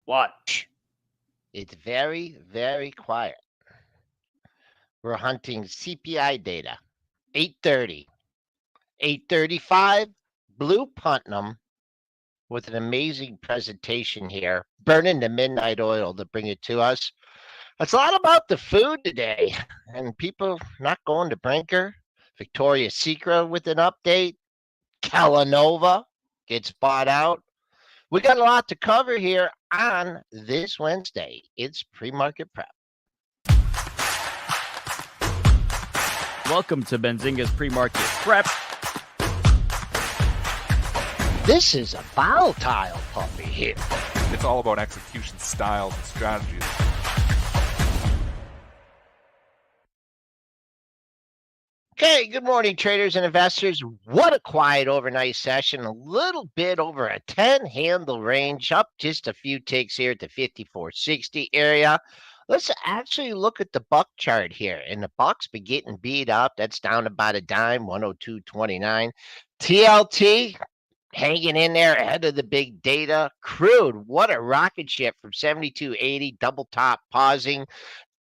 What? It's very, very quiet. We're hunting CPI data. 8:30. 8:35, Blue Putnam with an amazing presentation here, burning the midnight oil to bring it to us. It's a lot about the food today and people not going to Brinker. Victoria's Secret with an update. Kellanova gets bought out. We got a lot to cover here on this Wednesday. It's pre-market prep. Welcome to Benzinga's pre-market prep. This is a volatile puppy here. It's all about execution styles and strategies. Okay, good morning, traders and investors. What a quiet overnight session. A little bit over a 10 handle range, up just a few ticks here at the 54.60 area. Let's actually look at the buck chart here. And the buck's been getting beat up. That's down about a dime, 102.29. TLT hanging in there ahead of the big data. Crude, what a rocket ship from 72.80, double top pausing.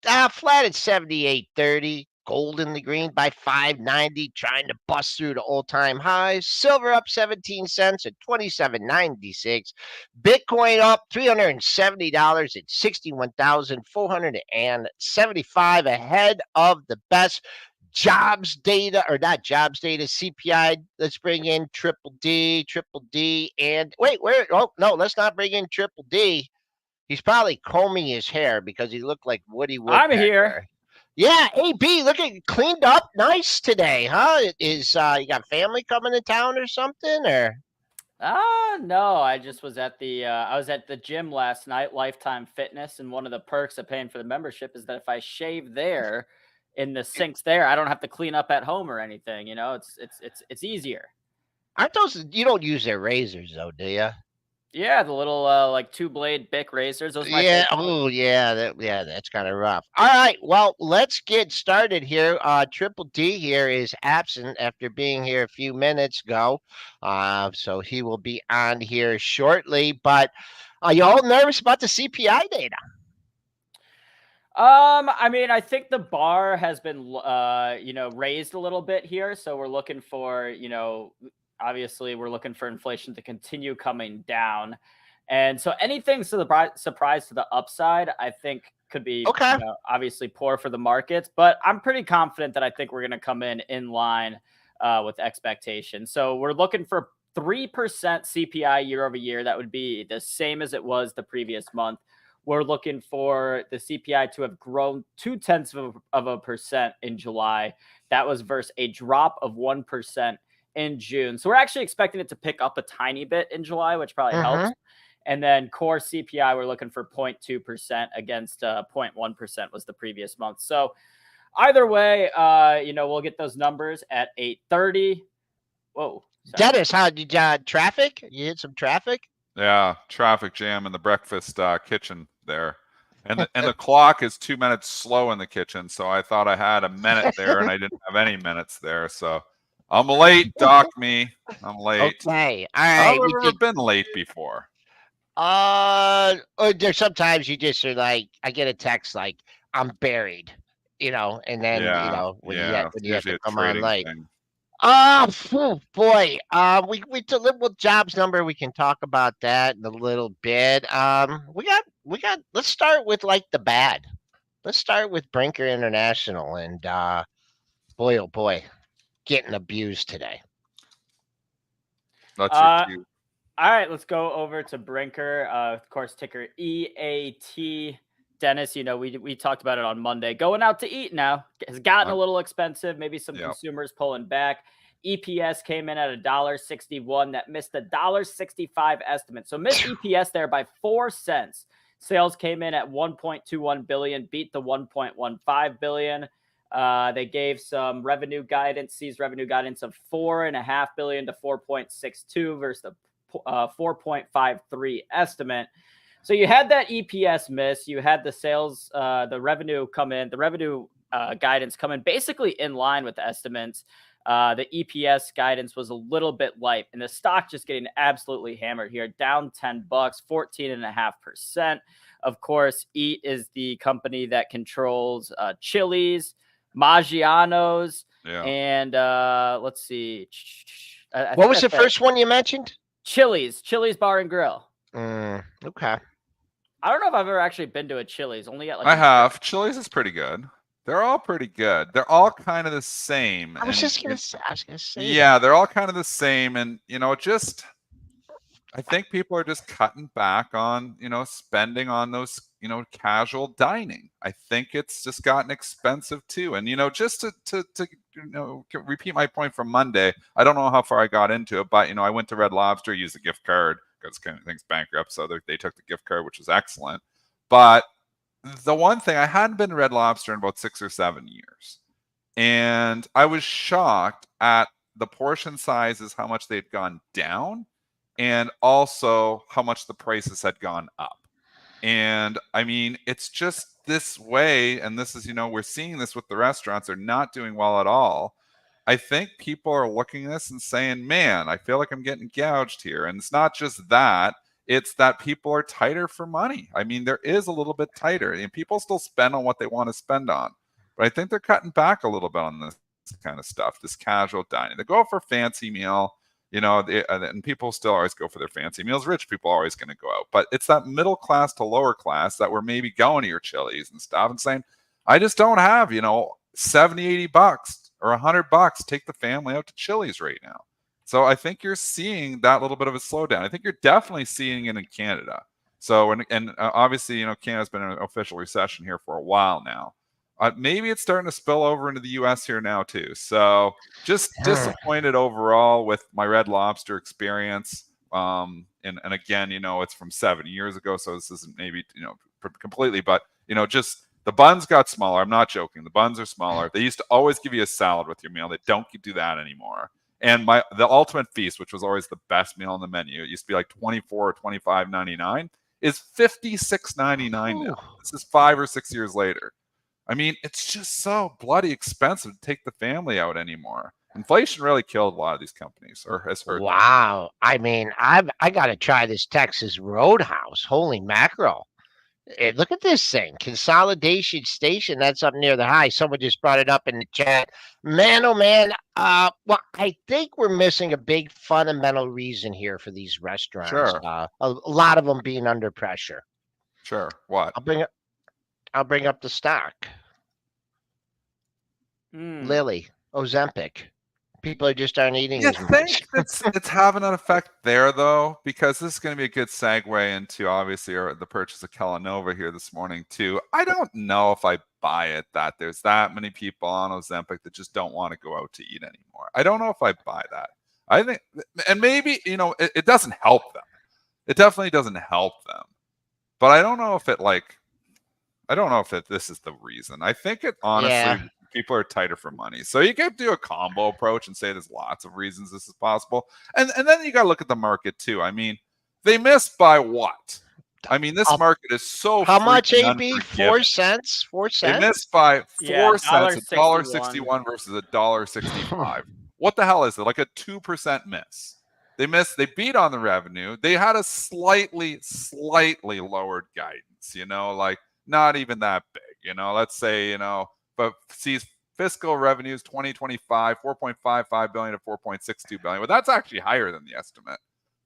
Flat at 78.30. Gold in the green by 5.90, trying to bust through the all-time highs. Silver up 17 cents at 27.96. Bitcoin up $370 at 61,475, ahead of the best jobs data, or not jobs data, CPI. Let's bring in Triple D, and wait, where? Oh, no, let's not bring in Triple D. He's probably combing his hair because he looked like Woody Woodpecker. I'm here. Yeah, AB, look at cleaned up nice today, huh? Is you got family coming to town or something, or? No, I just was at the gym last night, Lifetime Fitness, and one of the perks of paying for the membership is that if I shave there in the sinks there, I don't have to clean up at home or anything. You know, it's easier. Aren't those, you don't use their razors though, do you? Yeah, the little like 2-blade Bic razors. Those my Yeah. favorite. Oh, yeah. That's kind of rough. All right. Well, let's get started here. Triple D here is absent after being here a few minutes ago. So he will be on here shortly. But are you all nervous about the CPI data? I mean, I think the bar has been, raised a little bit here. So we're looking for, obviously we're looking for inflation to continue coming down. And so anything to the surprise to the upside, I think could be Okay. obviously poor for the markets, but I'm pretty confident that I think we're going to come in line with expectations. So we're looking for 3% CPI year over year. That would be the same as it was the previous month. We're looking for the CPI to have grown 0.2% in July. That was versus a drop of 1% in June. So we're actually expecting it to pick up a tiny bit in July, which probably helps. And then core CPI, we're looking for 0.2% against 0.1% was the previous month. So either way, we'll get those numbers at 8:30. Whoa. Sorry. Dennis, how did you traffic? You hit some traffic? Yeah, traffic jam in the breakfast kitchen there. And the clock is 2 minutes slow in the kitchen, so I thought I had a minute there, and I didn't have any minutes there. So I'm late, dock me. I'm late. Okay, all right. I've never been late before. Or there's sometimes you just are like, I get a text like, I'm buried, and then, when you have to come on late. Oh, boy. We deliver jobs number. We can talk about that in a little bit. Let's start with like the bad. Let's start with Brinker International, and boy, oh boy, getting abused today. That's your cue. All right, let's go over to Brinker. Of course, ticker EAT. Dennis, we talked about it on Monday. Going out to eat now has gotten a little expensive. Maybe some consumers pulling back. EPS came in at $1.61. That missed the $1.65 estimate. So missed EPS there by 4 cents. Sales came in at $1.21 billion, beat the $1.15 billion. They gave some revenue guidance, seized revenue guidance of $4.5 billion to 4.62 versus the 4.53 estimate. So you had that EPS miss. You had the sales, the revenue come in, the revenue guidance come in basically in line with the estimates. The EPS guidance was a little bit light, and the stock just getting absolutely hammered here, down $10, 14.5%. Of course, Eat is the company that controls Chili's, Maggiano's, and let's see. What was the first one you mentioned? Chili's Bar and Grill. Okay. I don't know if I've ever actually been to a Chili's. Only at like I have. Chili's is pretty good. They're all pretty good. They're all kind of the same. I was gonna say. Yeah, they're all kind of the same, and I think people are just cutting back on spending on those casual dining. I think it's just gotten expensive too. And just to repeat my point from Monday, I don't know how far I got into it, but I went to Red Lobster, used a gift card because kind of things bankrupt, so they took the gift card, which was excellent. But the one thing, I hadn't been to Red Lobster in about 6 or 7 years, and I was shocked at the portion sizes, how much they'd gone down, and also how much the prices had gone up. And I mean, it's just this way, and this is, we're seeing this with the restaurants. They're not doing well at all. I think people are looking at this and saying, man, I feel like I'm getting gouged here. And it's not just that, it's that people are tighter for money. I mean, there is a little bit tighter, and people still spend on what they want to spend on. But I think they're cutting back a little bit on this kind of stuff, this casual dining. They go for fancy meal, and people still always go for their fancy meals. Rich people are always going to go out, but it's that middle class to lower class that were maybe going to your Chili's and stuff and saying, I just don't have, $70, $80 or $100. Take the family out to Chili's right now. So I think you're seeing that little bit of a slowdown. I think you're definitely seeing it in Canada. So, and obviously, Canada's been in an official recession here for a while now. Maybe it's starting to spill over into the U.S. here now too. So just disappointed overall with my Red Lobster experience. And again, it's from 7 years ago, so this isn't maybe completely, but just the buns got smaller. I'm not joking. The buns are smaller. They used to always give you a salad with your meal. They don't do that anymore. And the ultimate feast, which was always the best meal on the menu, it used to be like $24 or $25.99, is $56.99 now. This is 5 or 6 years later. I mean, it's just so bloody expensive to take the family out anymore. Inflation really killed a lot of these companies, or has hurt. Wow. I mean, I got to try this Texas Roadhouse. Holy mackerel. Look at this thing. Consolidation Station. That's up near the high. Someone just brought it up in the chat. Man, oh man. Well, I think we're missing a big fundamental reason here for these restaurants. Sure. A lot of them being under pressure. Sure. What? I'll bring up the stock. Lilly, Ozempic. People just aren't eating as much. I think it's having an effect there, though, because this is going to be a good segue into, obviously, the purchase of Kellanova here this morning, too. I don't know if I buy it that there's that many people on Ozempic that just don't want to go out to eat anymore. I don't know if I buy that. I think, and maybe, it doesn't help them. It definitely doesn't help them. But I don't know if this is the reason. I think it honestly, people are tighter for money. So you could do a combo approach and say there's lots of reasons this is possible. And then you got to look at the market too. I mean, they missed by what? I mean, this market is so how much, AB? 4 cents? 4 cents? They missed by 4 cents, $1.61 versus $1.65. What the hell is it? Like a 2% miss. They beat on the revenue. They had a slightly lowered guidance, like not even that big, let's say, but sees fiscal revenues 2025, 4.55 billion to 4.62 billion. But that's actually higher than the estimate.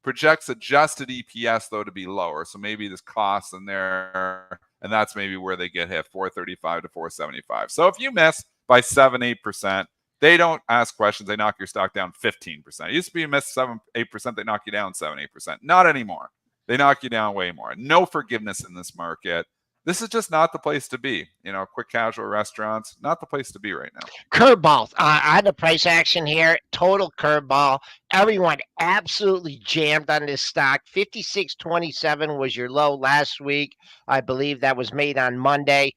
Projects adjusted EPS, though, to be lower. So maybe there's costs in there, and that's maybe where they get hit, 435 to 475. So if you miss by 7-8%, they don't ask questions. They knock your stock down 15%. It used to be you miss 7-8%, they knock you down 7-8%. Not anymore. They knock you down way more. No forgiveness in this market. This is just not the place to be. Quick casual restaurants, not the place to be right now. Curveball. I had the price action here. Total curveball. Everyone absolutely jammed on this stock. 56.27 was your low last week. I believe that was made on Monday.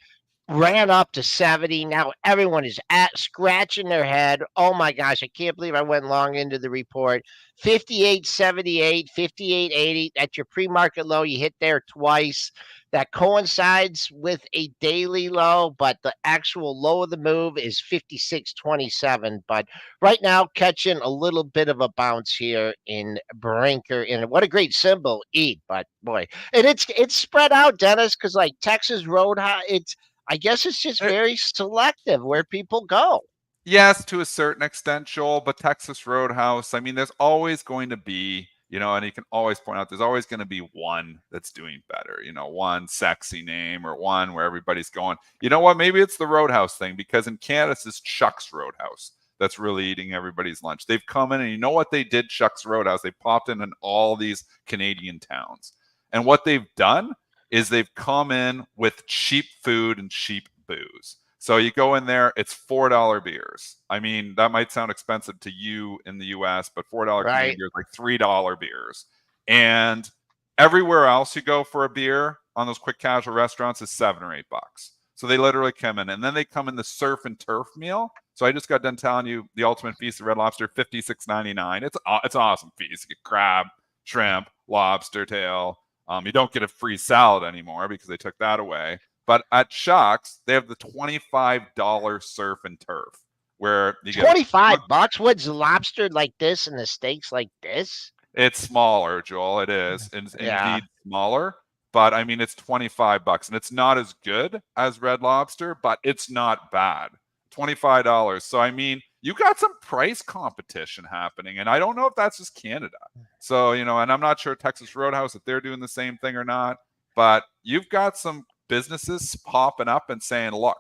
ran up to 70. Now everyone is scratching their head. Oh my gosh, I can't believe I went long into the report. 58.78, 58.80. That's your pre-market low. You hit there twice. That coincides with a daily low, but the actual low of the move is 56.27. But right now, catching a little bit of a bounce here in Brinker. And what a great symbol, eat. But boy, and it's spread out, Dennis, because like Texas Roadhouse, I guess it's just very selective where people go. Yes, to a certain extent, Joel, but Texas Roadhouse, I mean, there's always going to be, and you can always point out there's always going to be one that's doing better, one sexy name or one where everybody's going, you know what, maybe it's the Roadhouse thing, because in Canada, it's Chuck's Roadhouse that's really eating everybody's lunch. They've come in and you know what they did, Chuck's Roadhouse? They popped in all these Canadian towns. And what they've done is they've come in with cheap food and cheap booze. So you go in there, it's $4 beers. I mean, that might sound expensive to you in the US, but $4 Canadian beers, like $3 beers. And everywhere else you go for a beer on those quick casual restaurants is $7 or $8. So they literally come in, and then they come in the surf and turf meal. So I just got done telling you the ultimate feast of Red Lobster, $56.99. It's an awesome feast. You get crab, shrimp, lobster tail. You don't get a free salad anymore because they took that away. But at Chuck's, they have the $25 surf and turf, where you get $25. What's the lobster like this and the steaks like this? It's smaller, Joel. It is indeed smaller. But I mean, it's $25, and it's not as good as Red Lobster, but it's not bad. $25. So I mean, you got some price competition happening, and I don't know if that's just Canada. So and I'm not sure Texas Roadhouse if they're doing the same thing or not. But you've got some businesses popping up and saying, look,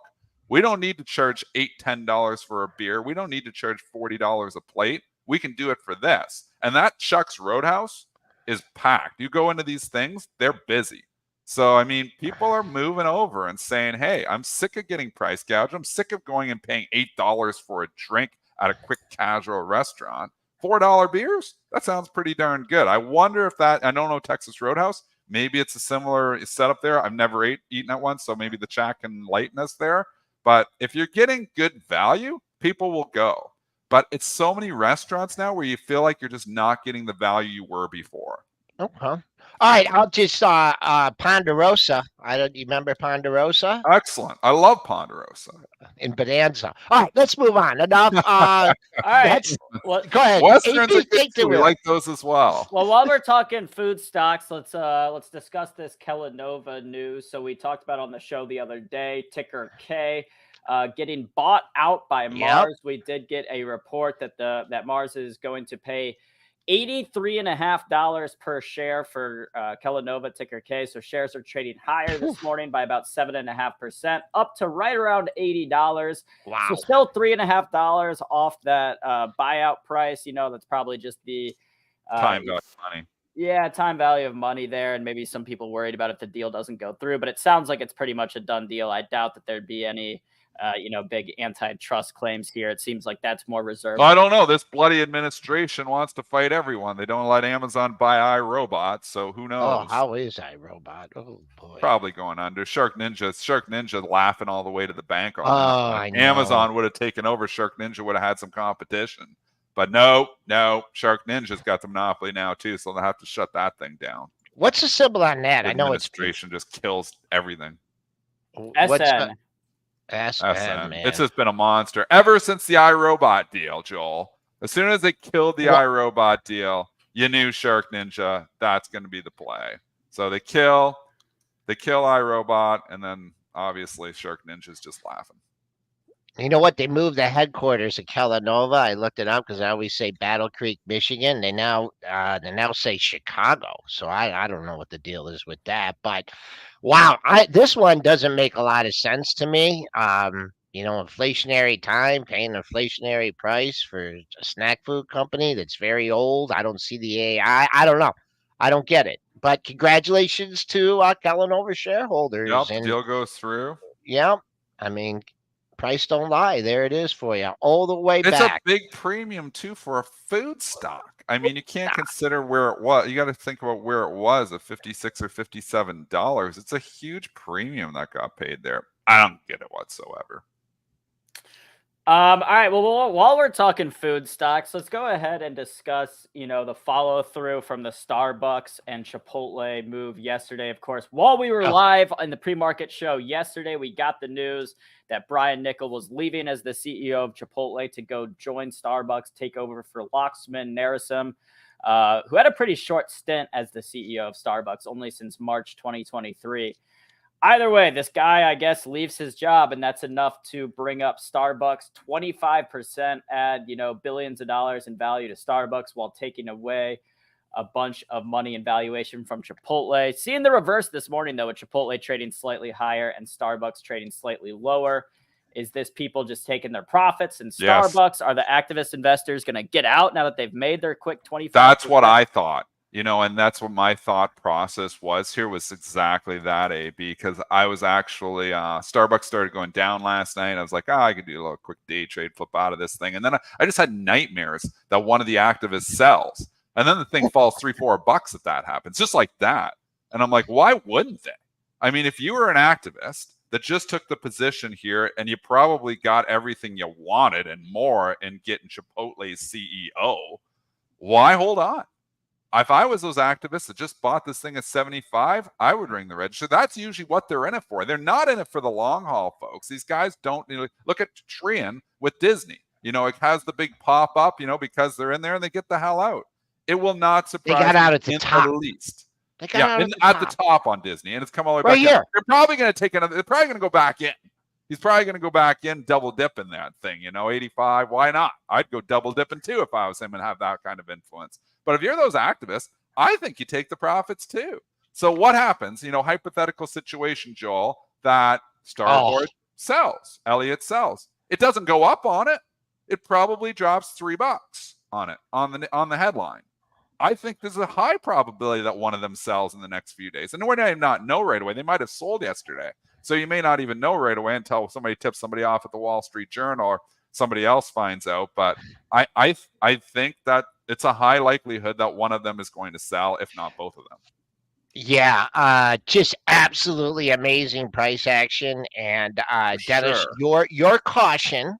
we don't need to charge $8-10 for a beer. We don't need to charge $40 a plate. We can do it for this. And that Chuck's Roadhouse is packed. You go into these things, they're busy. So, I mean, people are moving over and saying, hey, I'm sick of getting price gouged. I'm sick of going and paying $8 for a drink at a quick casual restaurant. $4 beers? That sounds pretty darn good. I wonder if I don't know Texas Roadhouse. Maybe it's a similar setup there. I've never eaten at one, so maybe the chat can lighten us there. But if you're getting good value, people will go. But it's so many restaurants now where you feel like you're just not getting the value you were before. Okay. All right, I'll just Ponderosa. You remember Ponderosa? Excellent. I love Ponderosa. In Bonanza. All right, let's move on. Enough. All right. Go ahead. Westerns are good too. We like those as well. Well, while we're talking food stocks, let's discuss this Kellanova news. So we talked about on the show the other day, ticker K. Getting bought out by Mars. We did get a report that that Mars is going to pay $83.50 per share for Kellanova, ticker K. So shares are trading higher this morning by about 7.5%, up to right around $80. Wow. So still $3.50 off that buyout price. That's probably just the time value of money. Yeah, time value of money there, and maybe some people worried about if the deal doesn't go through. But it sounds like it's pretty much a done deal. I doubt that there'd be any big antitrust claims here. It seems like that's more reserved. I don't know. This bloody administration wants to fight everyone. They don't let Amazon buy iRobot, so who knows? Oh, how is iRobot? Oh boy, probably going under. Shark Ninja laughing all the way to the bank on that. I know. Amazon would have taken over. Shark Ninja would have had some competition, but no. Shark Ninja's got the monopoly now too, so they'll have to shut that thing down. What's the symbol on that? The I know administration just kills everything. SN. SN, man. It's just been a monster ever since the iRobot deal, Joel. As soon as they killed the iRobot deal, you knew Shark Ninja, that's going to be the play. So they kill iRobot, and then obviously Shark Ninja's just laughing. You know what? They moved the headquarters of Kellanova. I looked it up because I always say Battle Creek, Michigan. They now say Chicago. So I don't know what the deal is with that. But wow, this one doesn't make a lot of sense to me. Inflationary time, paying an inflationary price for a snack food company that's very old. I don't see the AI. I don't know. I don't get it. But congratulations to Kellanova shareholders. Yep, the deal goes through. Yeah, I mean, price don't lie. There it is for you, all the way back. It's a big premium too for a food stock. I mean, you can't consider where it was. You got to think about where it was at $56 or $57. It's a huge premium that got paid there. I don't get it whatsoever. All right. Well, while we're talking food stocks, let's go ahead and discuss, the follow through from the Starbucks and Chipotle move yesterday. Of course, while we were live in the pre-market show yesterday, we got the news that Brian Niccol was leaving as the CEO of Chipotle to go join Starbucks, take over for Laxman Narasimhan, who had a pretty short stint as the CEO of Starbucks, only since March 2023. Either way, this guy, I guess, leaves his job, and that's enough to bring up Starbucks 25%, add, billions of dollars in value to Starbucks while taking away a bunch of money and valuation from Chipotle. Seeing the reverse this morning, though, with Chipotle trading slightly higher and Starbucks trading slightly lower. Is this people just taking their profits in Starbucks? Yes. Are the activist investors going to get out now that they've made their quick 25%? That's what I thought. And that's what my thought process was here, was exactly that, AB, because I was actually, Starbucks started going down last night. I was like, I could do a little quick day trade, flip out of this thing. And then I just had nightmares that one of the activists sells. And then the thing falls $3-4 if that happens, just like that. And I'm like, why wouldn't they? I mean, if you were an activist that just took the position here and you probably got everything you wanted and more in getting Chipotle's CEO, why hold on? If I was those activists that just bought this thing at 75, I would ring the register. That's usually what they're in it for. They're not in it for the long haul, folks. These guys don't look at Trian with Disney. It has the big pop up, because they're in there and they get the hell out. It will not surprise they got out me at the top. The least. They got out at the top on Disney, and it's come all the way back here. In. They're probably going to take another. They're probably going to go back in. He's probably going to go back in, double dip in that thing. 85. Why not? I'd go double dipping too if I was him and have that kind of influence. But if you're those activists, I think you take the profits too. So what happens? Hypothetical situation, Joel, that Starboard sells, Elliott sells. It doesn't go up on it. It probably drops $3 on it on the headline. I think there's a high probability that one of them sells in the next few days. And we might not know right away. They might have sold yesterday. So you may not even know right away until somebody tips somebody off at the Wall Street Journal or somebody else finds out. But I think that it's a high likelihood that one of them is going to sell, if not both of them. Yeah, just absolutely amazing price action. And Dennis, sure. your caution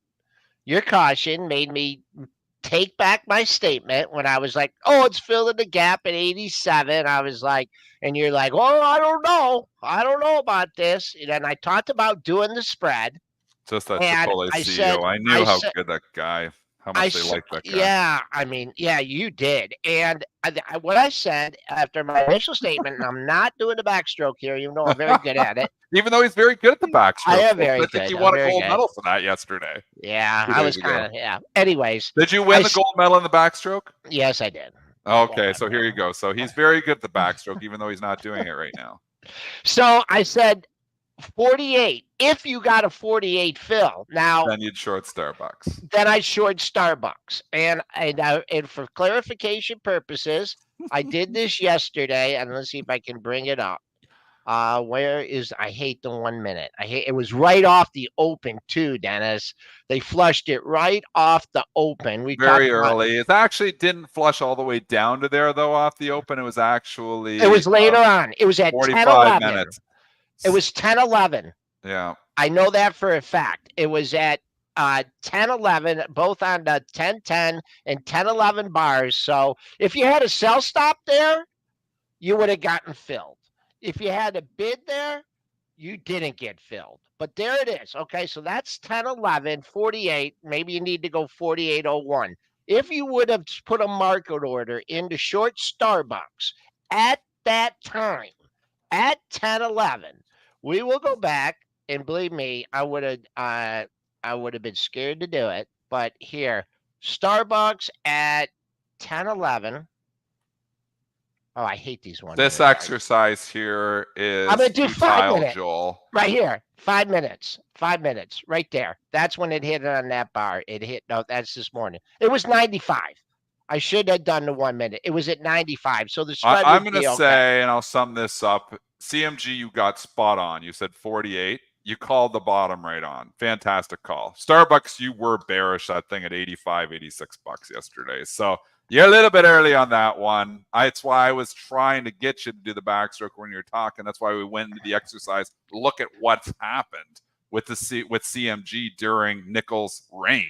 made me take back my statement when I was like, it's filling the gap at 87. I was like, and you're like, I don't know about this. And I talked about doing the spread. Just that Chipotle CEO. I knew how good that guy, how much they like that guy. Yeah, you did. And what I said after my initial statement, and I'm not doing the backstroke here, even though I'm very good at it. Even though he's very good at the backstroke. I am very good. I think you won a gold medal for that yesterday. Yeah, I was kind of, yeah. Anyways. Did you win the gold medal in the backstroke? Yes, I did. Okay, so here you go. So he's very good at the backstroke, even though he's not doing it right now. So I said 48. If you got a 48 fill, now then you'd short Starbucks. Then I'd short Starbucks. And for clarification purposes, I did this yesterday, and let's see if I can bring it up. I hate the 1 minute. It was right off the open too, Dennis. They flushed it right off the open. Very early. It actually didn't flush all the way down to there though off the open. It was actually later on. It was at 45 minutes. It was 10:11. Yeah. I know that for a fact. It was at 10:11, both on the 10:10 and 10:11 bars. So if you had a sell stop there, you would have gotten filled. If you had a bid there, you didn't get filled. But there it is. Okay, so that's 10:11, 48. Maybe you need to go 48.01. If you would have put a market order into short Starbucks at that time, at 10:11, we will go back, and believe me, I would have been scared to do it. But here, Starbucks at 10:11. Oh, I hate these ones. This exercise here is I'm going to do 5 minutes. Joel. Right here. 5 minutes. 5 minutes. Right there. That's when it hit on that bar. That's this morning. It was 95. I should have done the 1 minute. It was at 95. So the spread I'm going to say, and I'll sum this up, CMG, you got spot on. You said 48. You called the bottom right on. Fantastic call. Starbucks, you were bearish that thing at 85, $86 yesterday. So you're a little bit early on that one. That's why I was trying to get you to do the backstroke when you're talking. That's why we went into the exercise. Look at what's happened. with CMG during nickel's reign.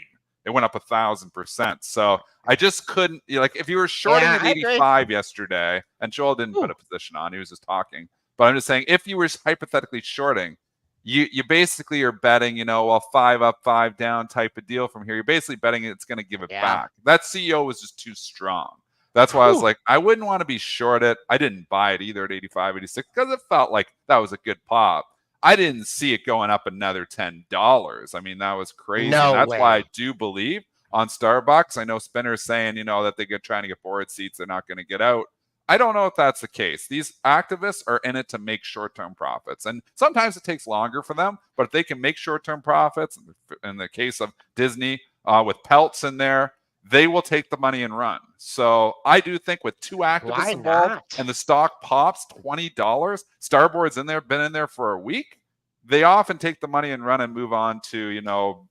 It went up 1,000%. So I just couldn't, like, if you were shorting at 85 yesterday, and Joel didn't put a position on, he was just talking. But I'm just saying, if you were hypothetically shorting, you basically are betting, 5 up, 5 down type of deal from here. You're basically betting it's going to give it back. That CEO was just too strong. That's why I was like, I wouldn't want to be short it. I didn't buy it either at 85, 86 because it felt like that was a good pop. I didn't see it going up another $10. I mean, that was crazy. No and that's way. why I do believe on StarBucks. I know Spinner's saying, that they're trying to get board seats. They're not going to get out. I don't know if that's the case. These activists are in it to make short-term profits. And sometimes it takes longer for them, but if they can make short-term profits, in the case of Disney with Peltz in there, they will take the money and run. So I do think with two activists involved and the stock pops $20, Starboard's in there, been in there for a week, they often take the money and run and move on to,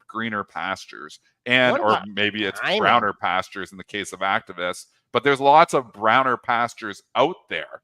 greener pastures. Or maybe it's browner pastures in the case of activists. But there's lots of browner pastures out there.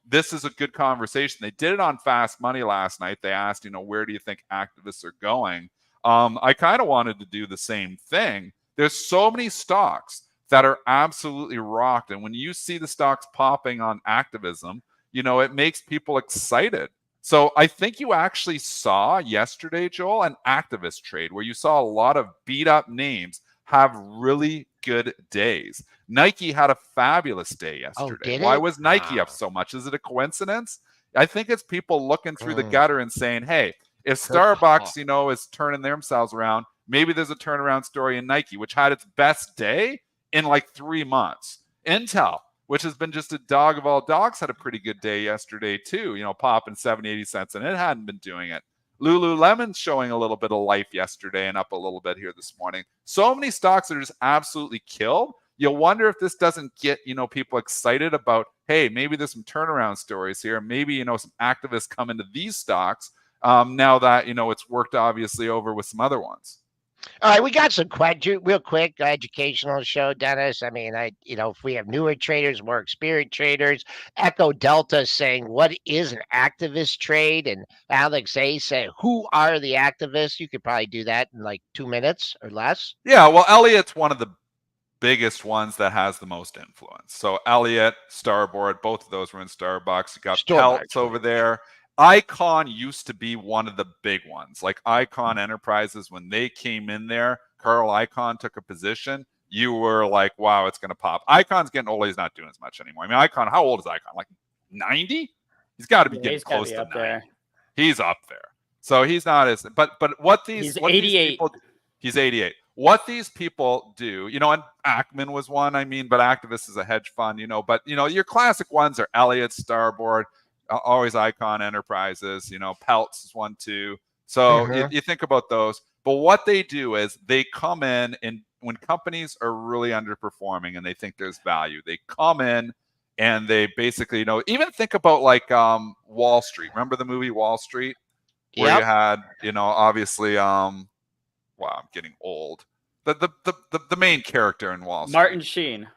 This is a good conversation. They did it on Fast Money last night. They asked, where do you think activists are going? I kind of wanted to do the same thing. There's so many stocks that are absolutely rocked. And when you see the stocks popping on activism, it makes people excited. So I think you actually saw yesterday, Joel, an activist trade where you saw a lot of beat up names have really good days. Nike had a fabulous day yesterday. Why was Nike up so much? Is it a coincidence? I think it's people looking through the gutter and saying, hey, if Starbucks, is turning themselves around, maybe there's a turnaround story in Nike, which had its best day in like 3 months. Intel, which has been just a dog of all dogs, had a pretty good day yesterday too, popping 70, 80 cents, and it hadn't been doing it. Lululemon's showing a little bit of life yesterday and up a little bit here this morning. So many stocks that are just absolutely killed. You wonder if this doesn't get, people excited about, hey, maybe there's some turnaround stories here. Maybe, some activists come into these stocks now that, it's worked obviously over with some other ones. All right, we got some real quick educational show, Dennis. I mean, if we have newer traders, more experienced traders, Echo Delta saying, what is an activist trade? And Alex A said, who are the activists? You could probably do that in like 2 minutes or less. Yeah, well, Elliot's one of the biggest ones that has the most influence. So Elliot, Starboard, both of those were in Starbucks. You got Peltz over there. Icon used to be one of the big ones. Like Icon Enterprises, when they came in there, Carl Icon took a position. You were like, wow, it's going to pop. Icon's getting old. He's not doing as much anymore. I mean, Icon, how old is Icon? Like 90? He's got to be getting close to 90. There. He's up there. So he's not as, but what these, he's 88. He's 88. What these people do, and Ackman was one, but Activist is a hedge fund, but, your classic ones are Elliott, Starboard, always Icon Enterprises, Peltz is one too. So you think about those. But what they do is they come in and when companies are really underperforming and they think there's value, they come in and they basically, even think about like Wall Street. Remember the movie Wall Street? Where you had, obviously, wow, I'm getting old. The main character in Wall Street. Martin Sheen.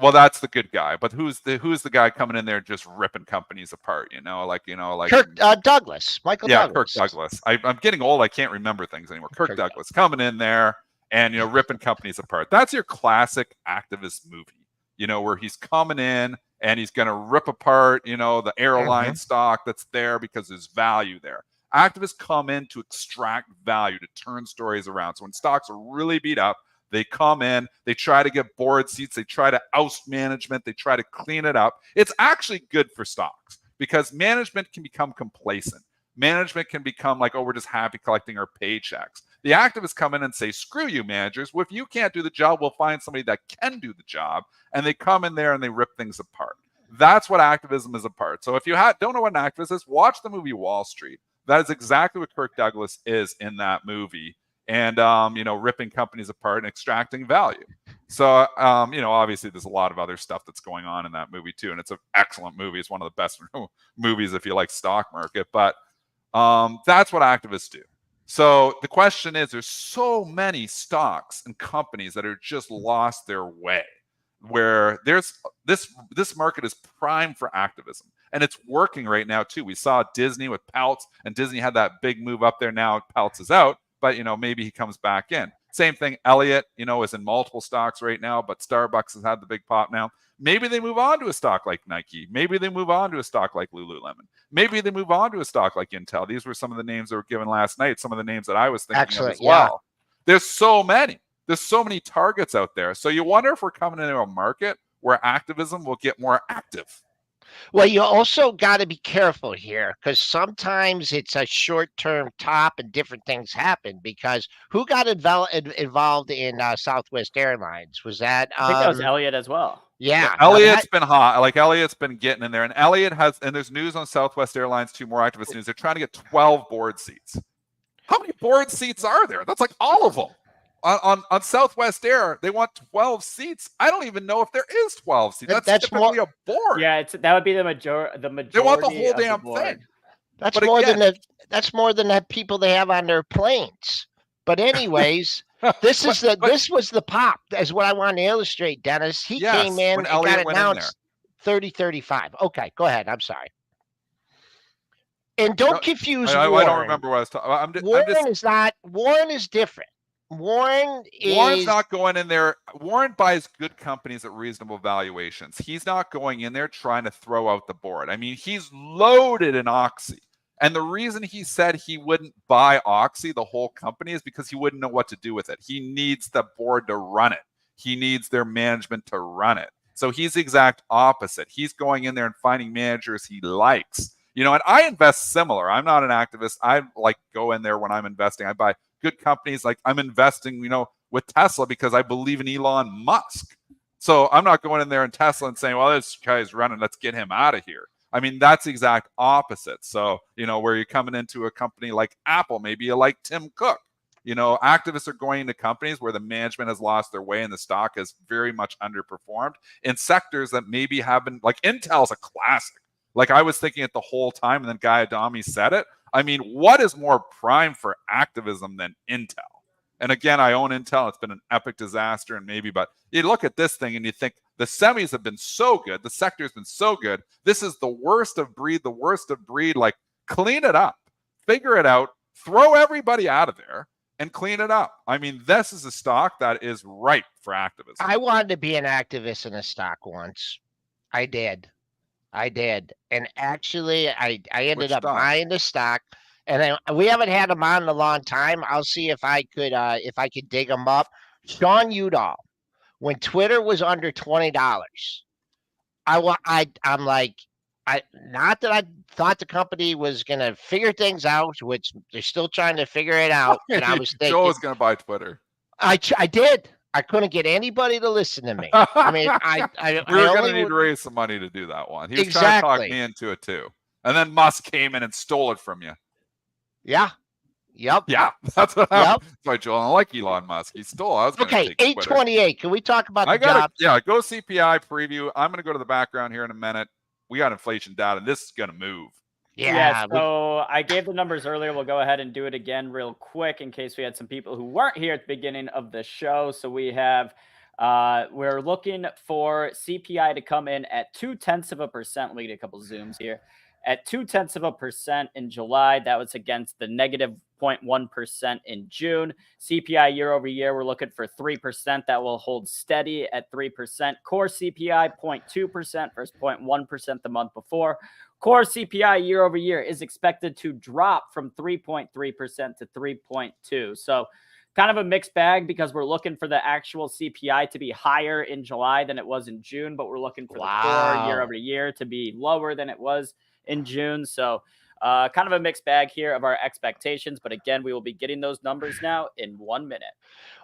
Well, that's the good guy, but who's the guy coming in there just ripping companies apart? Like Kirk Douglas, Michael. Yeah, Douglas. Kirk Douglas. I'm getting old. I can't remember things anymore. Kirk Douglas coming in there and ripping companies apart. That's your classic activist movie. Where he's coming in and he's going to rip apart the airline stock that's there because there's value there. Activists come in to extract value, to turn stories around. So when stocks are really beat up, they come in, they try to get board seats, they try to oust management, they try to clean it up. It's actually good for stocks because management can become complacent. Management can become like, oh, we're just happy collecting our paychecks. The activists come in and say, screw you, managers. Well, if you can't do the job, we'll find somebody that can do the job. And they come in there and they rip things apart. That's what activism is apart. So if you don't know what an activist is, watch the movie Wall Street. That is exactly what Kirk Douglas is in that movie. And, ripping companies apart and extracting value. So, obviously there's a lot of other stuff that's going on in that movie too. And it's an excellent movie. It's one of the best movies if you like stock market. But that's what activists do. So the question is, there's so many stocks and companies that are just lost their way, where there's this market is prime for activism. And it's working right now too. We saw Disney with Peltz, and Disney had that big move up there. Now Peltz is out, but maybe he comes back in. Same thing. Elliott, is in multiple stocks right now, but Starbucks has had the big pop now. Maybe they move on to a stock like Nike. Maybe they move on to a stock like Lululemon. Maybe they move on to a stock like Intel. These were some of the names that were given last night, some of the names that I was thinking of as well. There's so many. There's so many targets out there. So you wonder if we're coming into a market where activism will get more active. Well, you also got to be careful here because sometimes it's a short-term top and different things happen. Because who got involved in Southwest Airlines? Was that? I think that was Elliott as well. Yeah, Elliott's been hot. Like Elliott's been getting in there, and Elliott has. And there's news on Southwest Airlines too. More activist news. They're trying to get 12 board seats. How many board seats are there? That's like all of them. On Southwest Air, they want 12 seats. I don't even know if there is 12 seats. That's typically a board. Yeah, that would be the majority. They want the whole damn thing. That's more than the people they have on their planes. But anyways, this was the pop. That's what I wanted to illustrate, Dennis. He came in and got it announced 30-35. Okay, go ahead. I'm sorry. And don't confuse Warren. I don't remember what I was talking about. Warren is different. Warren's not going in there. Warren buys good companies at reasonable valuations. He's not going in there trying to throw out the board. I mean, he's loaded in Oxy. And the reason he said he wouldn't buy Oxy, the whole company, is because he wouldn't know what to do with it. He needs the board to run it. He needs their management to run it. So he's the exact opposite. He's going in there and finding managers he likes. And I invest similar. I'm not an activist. I go in there when I'm investing. I buy good companies. Like I'm investing, with Tesla because I believe in Elon Musk. So I'm not going in there in Tesla and saying, well, this guy's running, let's get him out of here. I mean, that's the exact opposite. So, where you're coming into a company like Apple, maybe you like Tim Cook. Activists are going into companies where the management has lost their way and the stock has very much underperformed in sectors that maybe haven't, like Intel's a classic. Like I was thinking it the whole time, and then Guy Adami said it. I mean, what is more prime for activism than Intel? And again, I own Intel. It's been an epic disaster, and but you look at this thing and you think the semis have been so good. The sector has been so good. This is the worst of breed, Like, clean it up, figure it out, throw everybody out of there, and clean it up. I mean, this is a stock that is ripe for activism. I wanted to be an activist in a stock once. I did. And actually, I ended up buying the stock. And we haven't had him on in a long time. I'll see if I could dig him up. Sean Udall, when Twitter was under $20, I'm like, not that I thought the company was gonna figure things out, which they're still trying to figure it out. And I was thinking, Joe was gonna buy Twitter. I did. I couldn't get anybody to listen to me. I mean, we were going to need to raise some money to do that one. He was trying to talk me into it too. And then Musk came in and stole it from you. Yeah. Yep. Yeah. That's what happened. That's why Joel, I like Elon Musk. He stole. I was okay. 828. Can we talk about the jobs? Yeah. Go CPI preview. I'm going to go to the background here in a minute. We got inflation data. This is going to move. Yeah, so I gave the numbers earlier. We'll go ahead and do it again real quick in case we had some people who weren't here at the beginning of the show. So we have, we're looking for CPI to come in at 0.2%. Let me get a couple zooms here. At 0.2% in July. That was against the negative 0.1% in June. CPI year over year, we're looking for 3%. That will hold steady at 3%. Core CPI 0.2% versus 0.1% the month before. Core CPI year over year is expected to drop from 3.3% to 3.2%. So kind of a mixed bag because we're looking for the actual CPI to be higher in July than it was in June, but we're looking for the core year over year to be lower than it was in June. So kind of a mixed bag here of our expectations. But again, we will be getting those numbers now in 1 minute.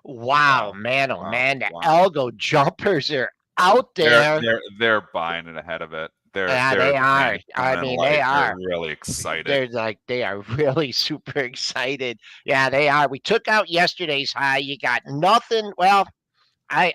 Wow, man. Oh, man. The algo jumpers are out there. They're buying it ahead of it. They are. I mean, they are really excited. They are really super excited. Yeah, they are. We took out yesterday's high. You got nothing. Well, I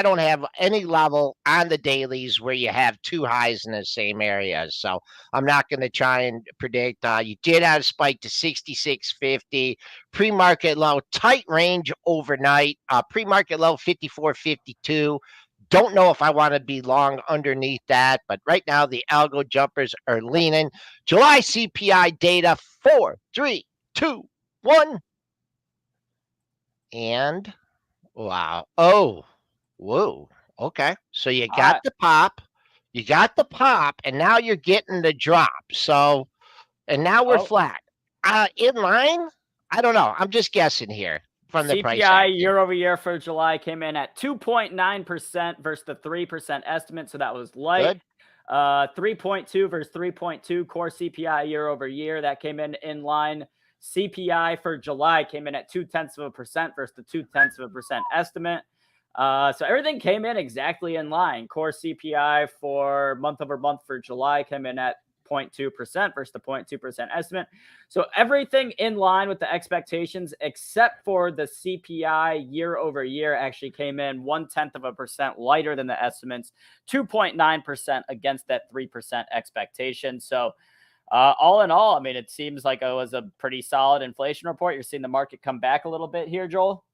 don't have any level on the dailies where you have two highs in the same area. So I'm not going to try and predict. You did have a spike to 66.50. Pre-market low, tight range overnight. Pre-market low 54.52. don't know if I want to be long underneath that, but right now the algo jumpers are leaning. July CPI data, 4, 3, 2, 1. And wow. Oh, whoa. Okay. So you got the pop. You got the pop, and now you're getting the drop. So, and now we're flat. In line? I don't know. I'm just guessing here from the price CPI action. year over year for July came in at 2.9% versus the 3% estimate. So that was light. 3.2 versus 3.2 core CPI year over year. That came in line. CPI for July came in at 0.2% versus the 0.2% estimate. So everything came in exactly in line. Core CPI for month over month for July came in at 0.2% versus the 0.2% estimate. So everything in line with the expectations, except for the CPI year over year actually came in 0.1% lighter than the estimates, 2.9% against that 3% expectation. So all in all, I mean, it seems like it was a pretty solid inflation report. You're seeing the market come back a little bit here, Joel.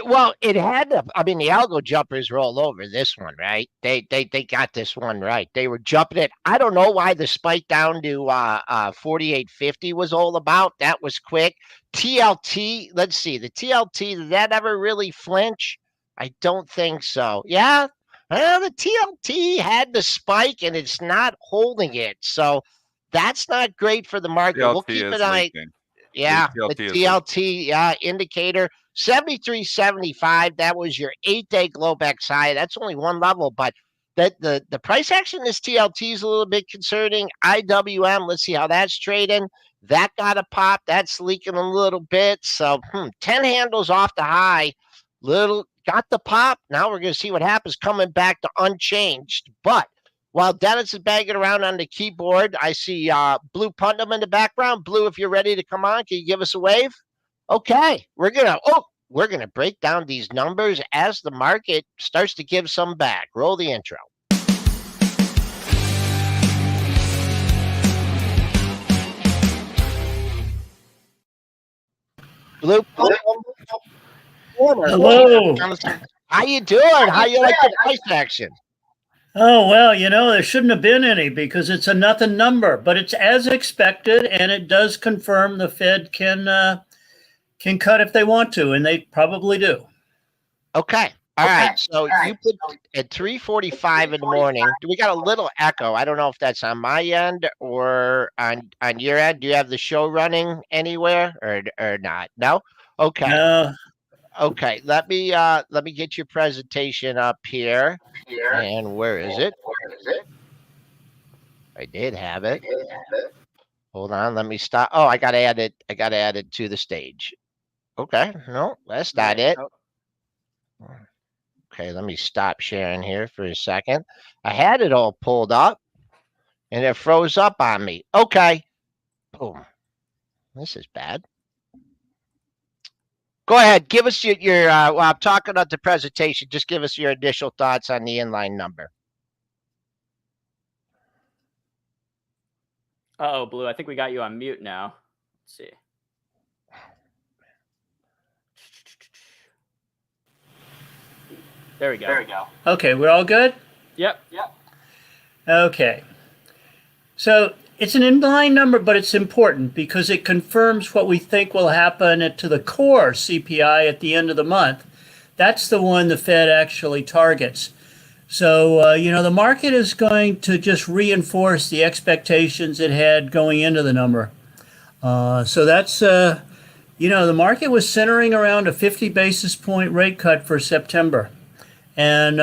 Well, it had to. I mean, the algo jumpers roll over this one, right? They got this one right. They were jumping it. I don't know why the spike down to 48.50 was all about. That was quick. TLT. Let's see. The TLT. Did that ever really flinch? I don't think so. Yeah. Well, the TLT had the spike and it's not holding it. So that's not great for the market. TLT We'll keep is an eye. leaking. Yeah, TLT the is TLT indicator 73.75. That was your 8-day Globex high. That's only one level, but the price action this TLT is a little bit concerning. IWM, let's see how that's trading. That got a pop. That's leaking a little bit. So 10 handles off the high. Little got the pop. Now we're going to see what happens coming back to unchanged. But while Dennis is banging around on the keyboard, I see Blue Putnam in the background. Blue, if you're ready to come on, can you give us a wave? Okay, we're gonna break down these numbers as the market starts to give some back. Roll the intro. Blue Putnam. Hello. How you doing? How you like the price action? Oh, well, there shouldn't have been any because it's a nothing number, but it's as expected, and it does confirm the Fed can cut if they want to, and they probably do. Okay. All right. So you put at 3:45 in the morning. We got a little echo. I don't know if that's on my end or on your end. Do you have the show running anywhere or not? No? Okay. Okay. Let me get your presentation up here. And where is it? I did have it. Hold on, let me stop. Oh, I gotta add it to the stage. Okay, no, that's not it. Okay, let me stop sharing here for a second. I had it all pulled up and it froze up on me. Okay. Boom. This is bad. Go ahead. Give us your while I'm talking about the presentation, just give us your initial thoughts on the inline number. Uh-oh, Blue, I think we got you on mute now. Let's see. There we go. Okay, we're all good? Yep. Okay. So it's an inline number, but it's important because it confirms what we think will happen to the core CPI at the end of the month. That's the one the Fed actually targets. So, the market is going to just reinforce the expectations it had going into the number. So that's, the market was centering around a 50 basis point rate cut for September. And,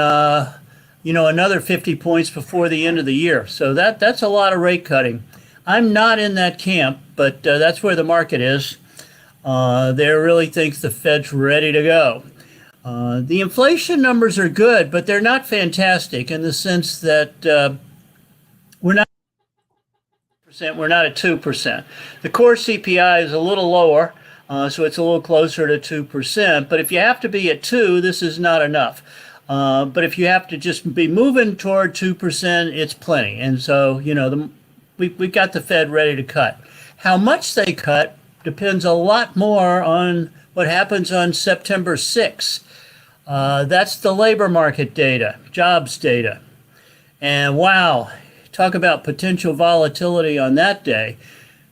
another 50 points before the end of the year. So that's a lot of rate cutting. I'm not in that camp, but that's where the market is. They really think the Fed's ready to go. The inflation numbers are good, but they're not fantastic in the sense that we're not at 2%. The core CPI is a little lower, so it's a little closer to 2%. But if you have to be at 2, this is not enough. But if you have to just be moving toward 2%, it's plenty. And so, we've got the Fed ready to cut. How much they cut depends a lot more on what happens on September 6th. That's the labor market data, jobs data. And wow, talk about potential volatility on that day.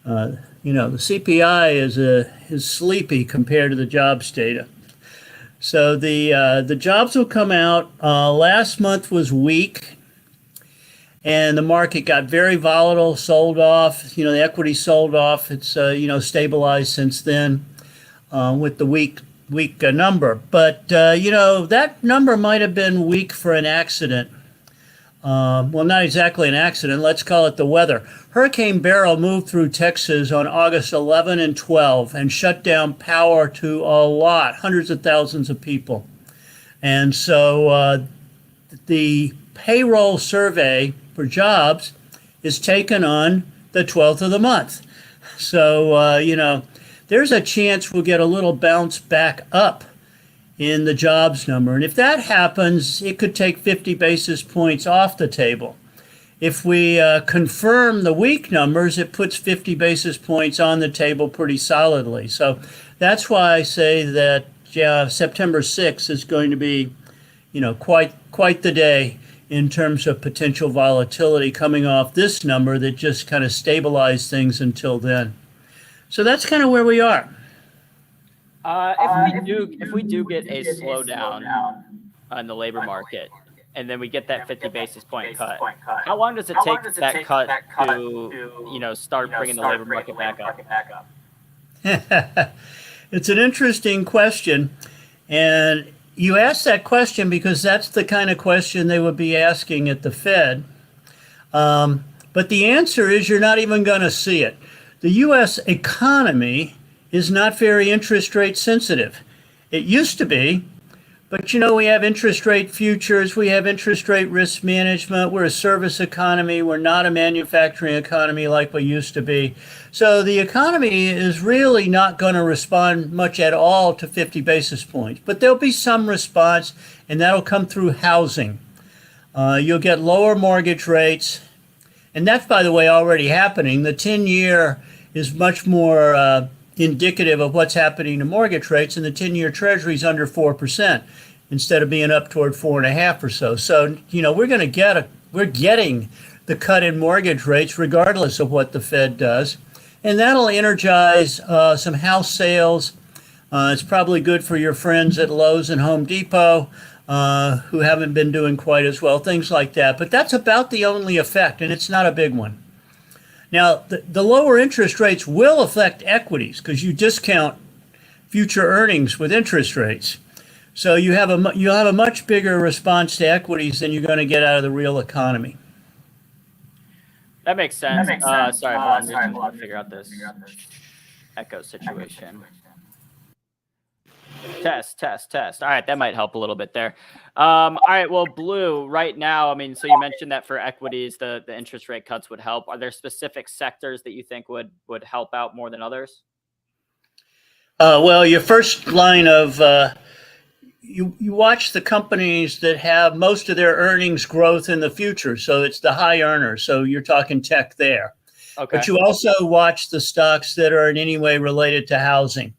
The CPI is sleepy compared to the jobs data. So the jobs will come out. Last month was weak, and the market got very volatile, sold off. The equity sold off. It's stabilized since then with the weak number. But that number might have been weak for an accident. Well, not exactly an accident. Let's call it the weather. Hurricane Beryl moved through Texas on August 11 and 12 and shut down power to hundreds of thousands of people. And so the payroll survey for jobs is taken on the 12th of the month. So, there's a chance we'll get a little bounce back up in the jobs number. And if that happens, it could take 50 basis points off the table. If we confirm the weak numbers, it puts 50 basis points on the table pretty solidly. So that's why I say that September 6th is going to be, quite the day in terms of potential volatility coming off this number that just kind of stabilized things until then. So that's kind of where we are. If we do get a slowdown on the labor market, and then we get that 50 basis point cut, how long does it take that cut to start bringing the labor market back up? It's an interesting question, and you ask that question because that's the kind of question they would be asking at the Fed. But the answer is you're not even going to see it. The U.S. economy is not very interest rate sensitive. It used to be, but we have interest rate futures, we have interest rate risk management, we're a service economy, we're not a manufacturing economy like we used to be. So the economy is really not going to respond much at all to 50 basis points, but there'll be some response, and that'll come through housing. You'll get lower mortgage rates, and that's, by the way, already happening. The 10-year is much more indicative of what's happening to mortgage rates, and the 10-year Treasury is under 4% instead of being up toward 4.5% or so. So, we're getting the cut in mortgage rates regardless of what the Fed does, and that'll energize some house sales. It's probably good for your friends at Lowe's and Home Depot who haven't been doing quite as well, things like that. But that's about the only effect, and it's not a big one. Now, the lower interest rates will affect equities because you discount future earnings with interest rates. So you'll have a much bigger response to equities than you're going to get out of the real economy. That makes sense. Sorry, I'm just trying to figure out this echo situation. Test. All right, that might help a little bit there. All right, well, Blue, right now, so you mentioned that for equities, the interest rate cuts would help. Are there specific sectors that you think would help out more than others? Well, your first line of you watch the companies that have most of their earnings growth in the future. So it's the high earners. So you're talking tech there. Okay. But you also watch the stocks that are in any way related to housing.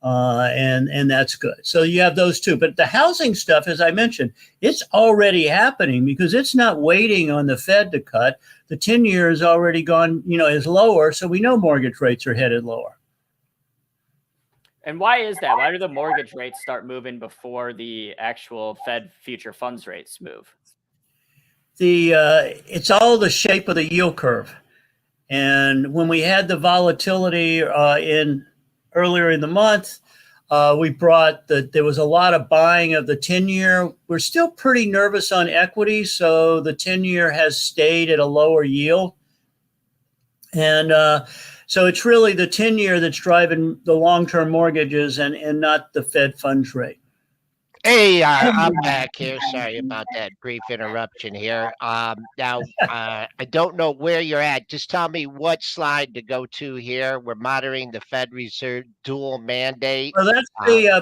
And that's good. So you have those two. But the housing stuff, as I mentioned, it's already happening because it's not waiting on the Fed to cut. The 10-year has already gone, is lower. So we know mortgage rates are headed lower. And why is that? Why do the mortgage rates start moving before the actual Fed future funds rates move? It's all the shape of the yield curve. And when we had the volatility earlier in the month, there was a lot of buying of the 10-year. We're still pretty nervous on equity, so the 10-year has stayed at a lower yield. And so it's really the 10-year that's driving the long-term mortgages and not the Fed funds rate. Hey, I'm back here. Sorry about that brief interruption here. Now, I don't know where you're at. Just tell me what slide to go to here. We're monitoring the Fed Reserve dual mandate. Well, that's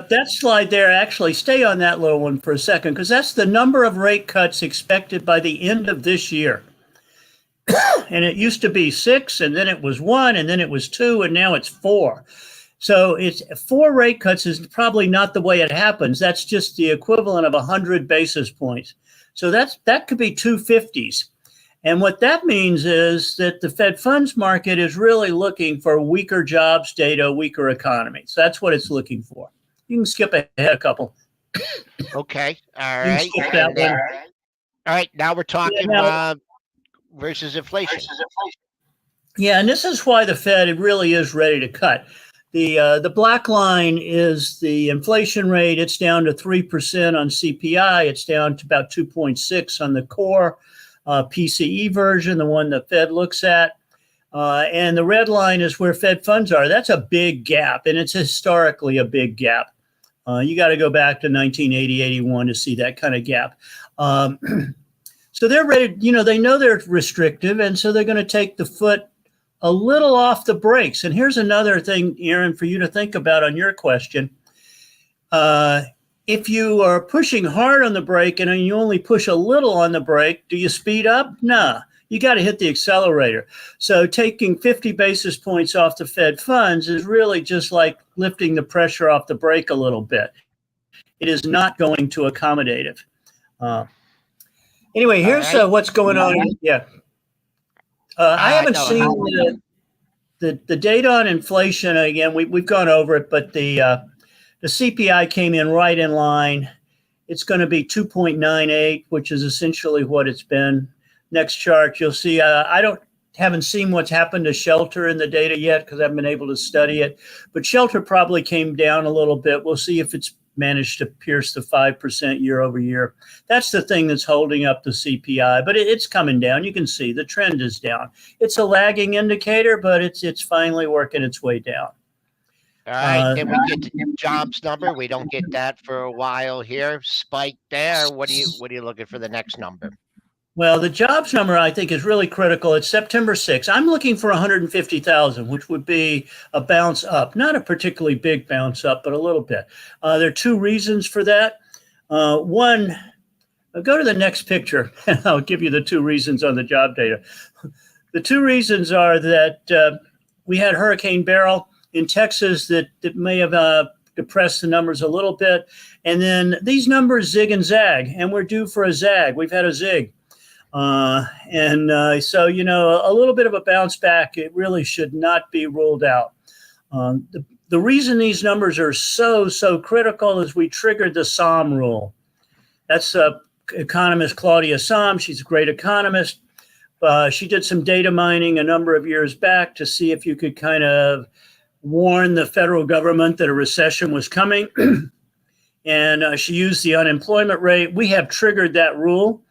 that slide there. Actually, stay on that little one for a second, because that's the number of rate cuts expected by the end of this year. And it used to be 6, and then it was 1, and then it was 2, and now it's 4. So it's 4 rate cuts is probably not the way it happens. That's just the equivalent of 100 basis points. So that could be 250s. And what that means is that the Fed funds market is really looking for weaker jobs data, weaker economy. So that's what it's looking for. You can skip ahead a couple. Okay. All You can right. skip that one. All right. Now we're talking versus inflation. Yeah, and this is why the Fed really is ready to cut. The black line is the inflation rate. It's down to 3% on CPI. It's down to about 2.6 on the core PCE version, the one the Fed looks at. And the red line is where Fed funds are. That's a big gap, and it's historically a big gap. You got to go back to 1980, 81 to see that kind of gap. So they're ready, they know they're restrictive, and so they're going to take the foot a little off the brakes. And here's another thing, Aaron, for you to think about on your question. If you are pushing hard on the brake and you only push a little on the brake, do you speed up? No, you got to hit the accelerator. So taking 50 basis points off the Fed funds is really just like lifting the pressure off the brake a little bit. It is not going to accommodative. Anyway, here's what's going on. Yeah. I haven't seen the data on inflation. Again, we've gone over it, but the CPI came in right in line. It's going to be 2.98, which is essentially what it's been. Next chart, you'll see. Haven't seen what's happened to shelter in the data yet because I haven't been able to study it. But shelter probably came down a little bit. We'll see if it's managed to pierce the 5% year over year. That's the thing that's holding up the CPI, but it's coming down. You can see the trend is down. It's a lagging indicator, but it's finally working its way down. All right, then we get the jobs number. We don't get that for a while here. Spike there. What are you looking for the next number? Well, the jobs number, I think, is really critical. It's September 6th. I'm looking for 150,000, which would be a bounce up. Not a particularly big bounce up, but a little bit. There are 2 reasons for that. One, go to the next picture, and I'll give you the 2 reasons on the job data. The 2 reasons are that we had Hurricane Beryl in Texas that may have depressed the numbers a little bit. And then these numbers zig and zag, and we're due for a zag. We've had a zig. So, a little bit of a bounce back, it really should not be ruled out. The reason these numbers are so critical is we triggered the SOM rule. That's economist Claudia Somm. She's a great economist. She did some data mining a number of years back to see if you could kind of warn the federal government that a recession was coming. And she used the unemployment rate. We have triggered that rule.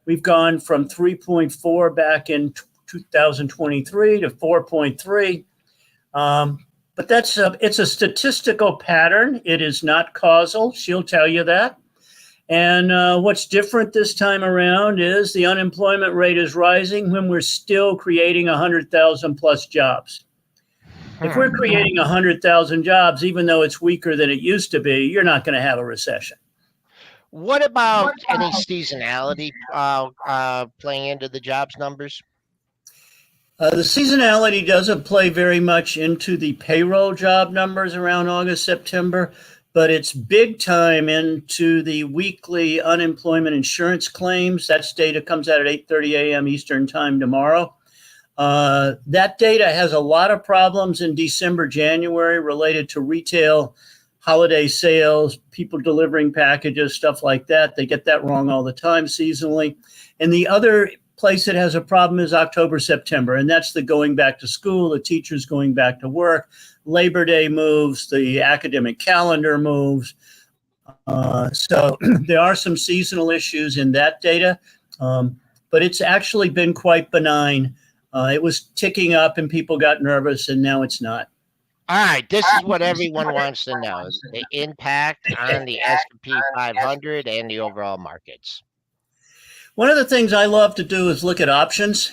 We've gone from 3.4 back in 2023 to 4.3. But it's a statistical pattern. It is not causal. She'll tell you that. And what's different this time around is the unemployment rate is rising when we're still creating 100,000 plus jobs. If we're creating 100,000 jobs, even though it's weaker than it used to be, you're not going to have a recession. What about any seasonality playing into the jobs numbers? The seasonality doesn't play very much into the payroll job numbers around August, September, but it's big time into the weekly unemployment insurance claims. That data comes out at 8:30 a.m. Eastern time tomorrow. That data has a lot of problems in December, January related to retail holiday sales, people delivering packages, stuff like that. They get that wrong all the time seasonally. And the other place that has a problem is October, September. And that's the going back to school, the teachers going back to work, Labor Day moves, the academic calendar moves. So there are some seasonal issues in that data, but it's actually been quite benign. It was ticking up and people got nervous, and now it's not. All right, this is what everyone wants to know, the impact on the S&P 500 and the overall markets. One of the things I love to do is look at options,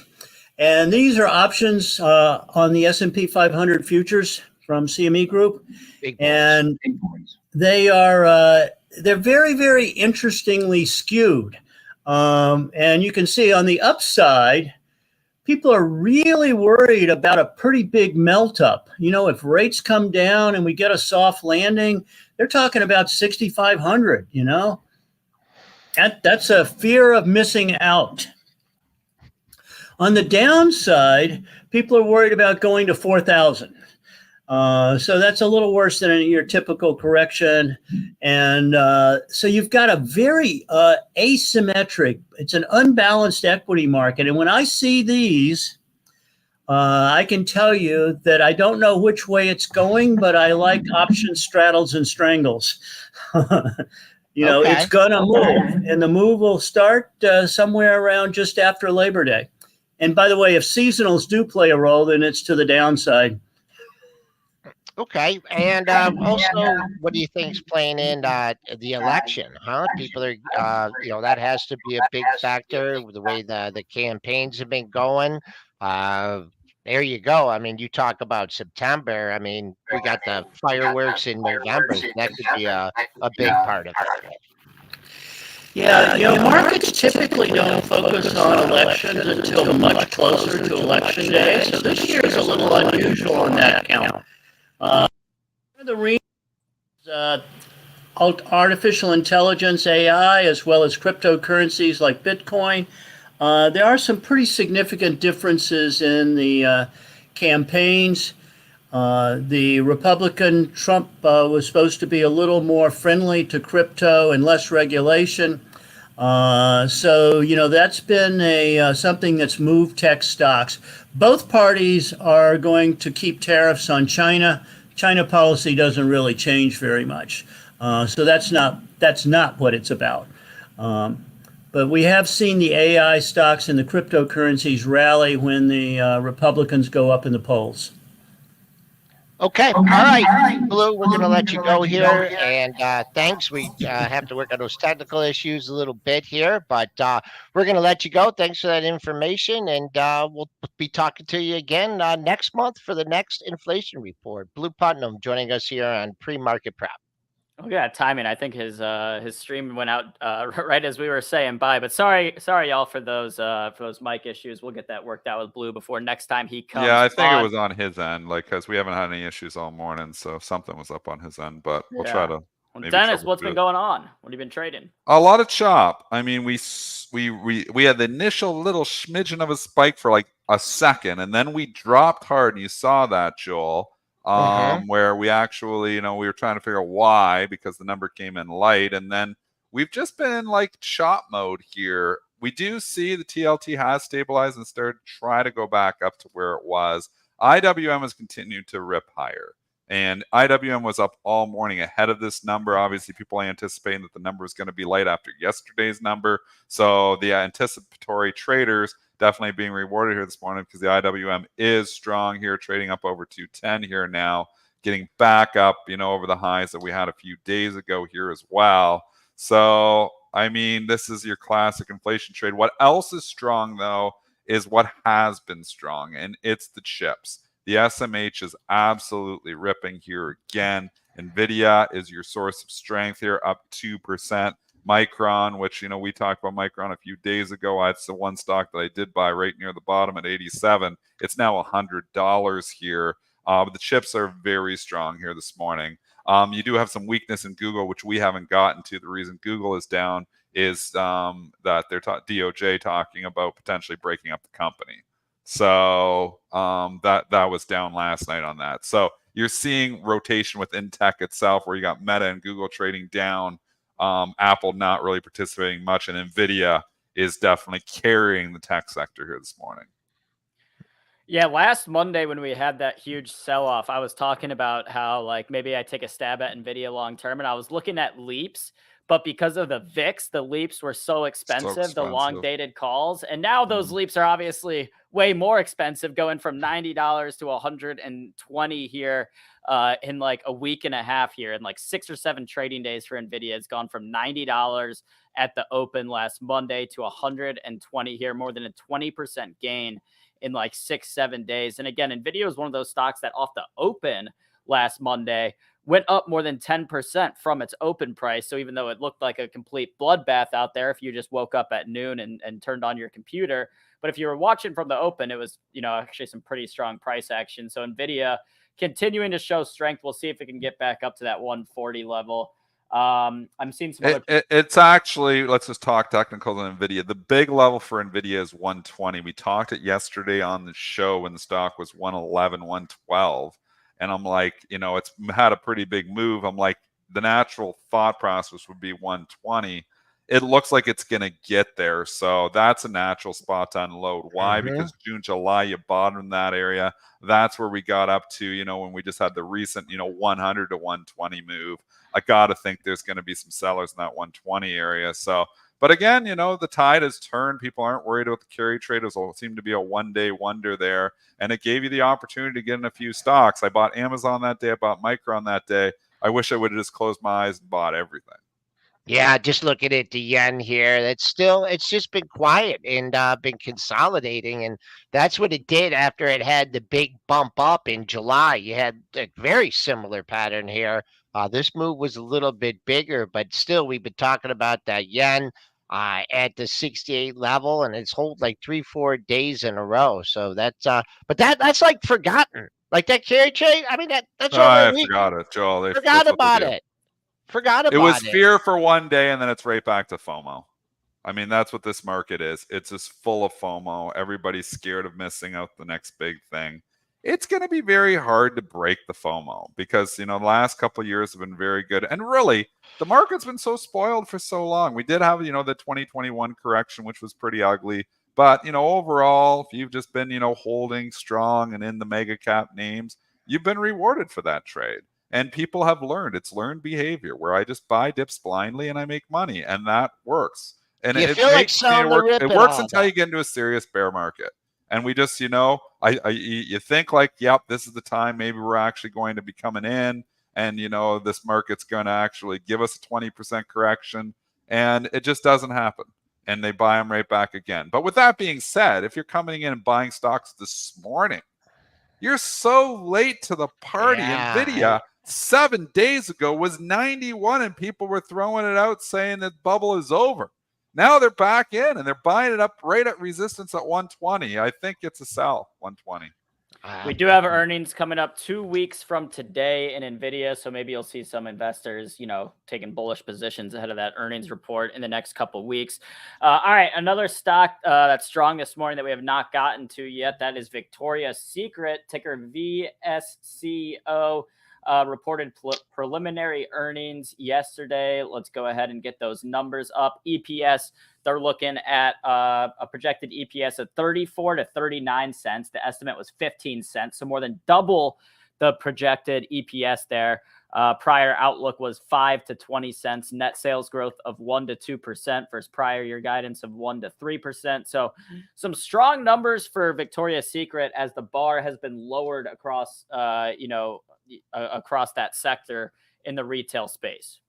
and these are options on the S&P 500 futures from CME Group, and they're very, very interestingly skewed. And you can see on the upside, people are really worried about a pretty big melt up. If rates come down and we get a soft landing, they're talking about 6,500, That's a fear of missing out. On the downside, people are worried about going to 4,000. So that's a little worse than your typical correction. And so you've got a very asymmetric, it's an unbalanced equity market. And when I see these, I can tell you that I don't know which way it's going, but I like option straddles and strangles. It's going to move, and the move will start somewhere around just after Labor Day. And by the way, if seasonals do play a role, then it's to the downside. Okay. And also, what do you think is playing in the election? People are, that has to be a big factor with the way the campaigns have been going. There you go. I mean, you talk about September. I mean, we got the fireworks in November. That could be a big part of it. Yeah, markets typically don't focus on elections until much closer to election day. So this year is a little unusual on that count. The reasons, artificial intelligence, AI, as well as cryptocurrencies like Bitcoin, there are some pretty significant differences in the campaigns. The Republican Trump was supposed to be a little more friendly to crypto and less regulation. So that's been something that's moved tech stocks. Both parties are going to keep tariffs on China. China policy doesn't really change very much. So that's not what it's about. But we have seen the AI stocks and the cryptocurrencies rally when the Republicans go up in the polls. Okay. All right, Blue, we're going to let you go here. And thanks. We have to work on those technical issues a little bit here, but we're going to let you go. Thanks for that information. And we'll be talking to you again next month for the next inflation report. Blue Putnam joining us here on PreMarket Prep. Oh yeah, timing. I think his stream went out right as we were saying bye. But sorry y'all for those mic issues. We'll get that worked out with Blue before next time he comes. Yeah, I think it was on his end, because we haven't had any issues all morning, so something was up on his end. But we'll try to. Well, Dennis, what's been going on? What have you been trading? A lot of chop. I mean, we had the initial little smidgen of a spike for like a second, and then we dropped hard, and you saw that, Joel. Where we actually, we were trying to figure out why, because the number came in light, and then we've just been in like chop mode here. We do see the TLT has stabilized and started to try to go back up to where it was. IWM has continued to rip higher, and IWM was up all morning ahead of this number. Obviously, people are anticipating that the number is going to be light after yesterday's number, so the anticipatory traders definitely being rewarded here this morning, because the IWM is strong here, trading up over 210 here now, getting back up, over the highs that we had a few days ago here as well. So, I mean, this is your classic inflation trade. What else is strong, though, is what has been strong, and it's the chips. The SMH is absolutely ripping here again. NVIDIA is your source of strength here, up 2%. Micron, which, we talked about Micron a few days ago. It's the one stock that I did buy right near the bottom at 87. It's now $100 here. But the chips are very strong here this morning. You do have some weakness in Google, which we haven't gotten to. The reason Google is down is that they're DOJ talking about potentially breaking up the company. So that was down last night on that. So you're seeing rotation within tech itself, where you got Meta and Google trading down. Apple not really participating much, and NVIDIA is definitely carrying the tech sector here this morning. Yeah, last Monday when we had that huge sell-off, I was talking about how maybe I take a stab at NVIDIA long term, and I was looking at leaps, but because of the VIX, the leaps were so expensive. The long-dated calls, and now those leaps are obviously way more expensive, going from $90 to $120 here in a week and a half here, and 6 or 7 trading days for NVIDIA. It's gone from $90 at the open last Monday to $120 here, more than a 20% gain in 6-7 days. And again, NVIDIA was one of those stocks that off the open last Monday went up more than 10% from its open price. So even though it looked like a complete bloodbath out there, if you just woke up at noon and turned on your computer, but if you were watching from the open, it was, actually some pretty strong price action. So Nvidia continuing to show strength. We'll see if it can get back up to that 140 level. I'm seeing some other. It's actually, let's just talk technical on NVIDIA. The big level for NVIDIA is 120. We talked it yesterday on the show when the stock was 111, 112. And I'm like, it's had a pretty big move. I'm like, the natural thought process would be 120. It looks like it's going to get there. So that's a natural spot to unload. Why? Because June, July, you bottomed in that area. That's where we got up to, when we just had the recent, 100 to 120 move. I got to think there's going to be some sellers in that 120 area. So, but again, the tide has turned. People aren't worried about the carry trade. It seemed to be a one-day wonder there. And it gave you the opportunity to get in a few stocks. I bought Amazon that day. I bought Micron that day. I wish I would have just closed my eyes and bought everything. Yeah, just looking at the yen here, it's just been quiet and been consolidating. And that's what it did after it had the big bump up in July. You had a very similar pattern here. This move was a little bit bigger, but still, we've been talking about that yen at the 68 level, and it's hold like 3-4 days in a row. So but that's like forgotten. Like that carry trade, I mean, that's I over. forgot it, Joel. Forgot about it. Forgot about it. It was fear for one day, and then it's right back to FOMO. I mean, that's what this market is. It's just full of FOMO. Everybody's scared of missing out the next big thing. It's going to be very hard to break the FOMO because, the last couple of years have been very good. And really, the market's been so spoiled for so long. We did have, the 2021 correction, which was pretty ugly. But, overall, if you've just been, holding strong and in the mega cap names, you've been rewarded for that trade. And people have learned. It's learned behavior where I just buy dips blindly and I make money. And that works. And You it feel like makes selling the rip. It works until you get into a serious bear market. And we just, you think like, yep, this is the time. Maybe we're actually going to be coming in. And, this market's going to actually give us a 20% correction. And it just doesn't happen. And they buy them right back again. But with that being said, if you're coming in and buying stocks this morning, you're so late to the party. Yeah, NVIDIA 7 days ago was 91 and people were throwing it out saying that bubble is over. Now they're back in and they're buying it up right at resistance at 120. I think it's a sell, 120. We do have earnings coming up 2 weeks from today in NVIDIA. So maybe you'll see some investors, taking bullish positions ahead of that earnings report in the next couple of weeks. All right. Another stock that's strong this morning that we have not gotten to yet. That is Victoria's Secret, ticker VSCO. Reported preliminary earnings yesterday. Let's go ahead and get those numbers up. EPS, they're looking at a projected EPS of 34 to 39 cents. The estimate was 15 cents, so more than double the projected EPS there. Prior outlook was 5 to 20 cents. Net sales growth of 1 to 2% versus prior year guidance of 1 to 3%. So some strong numbers for Victoria's Secret as the bar has been lowered across, across that sector in the retail space.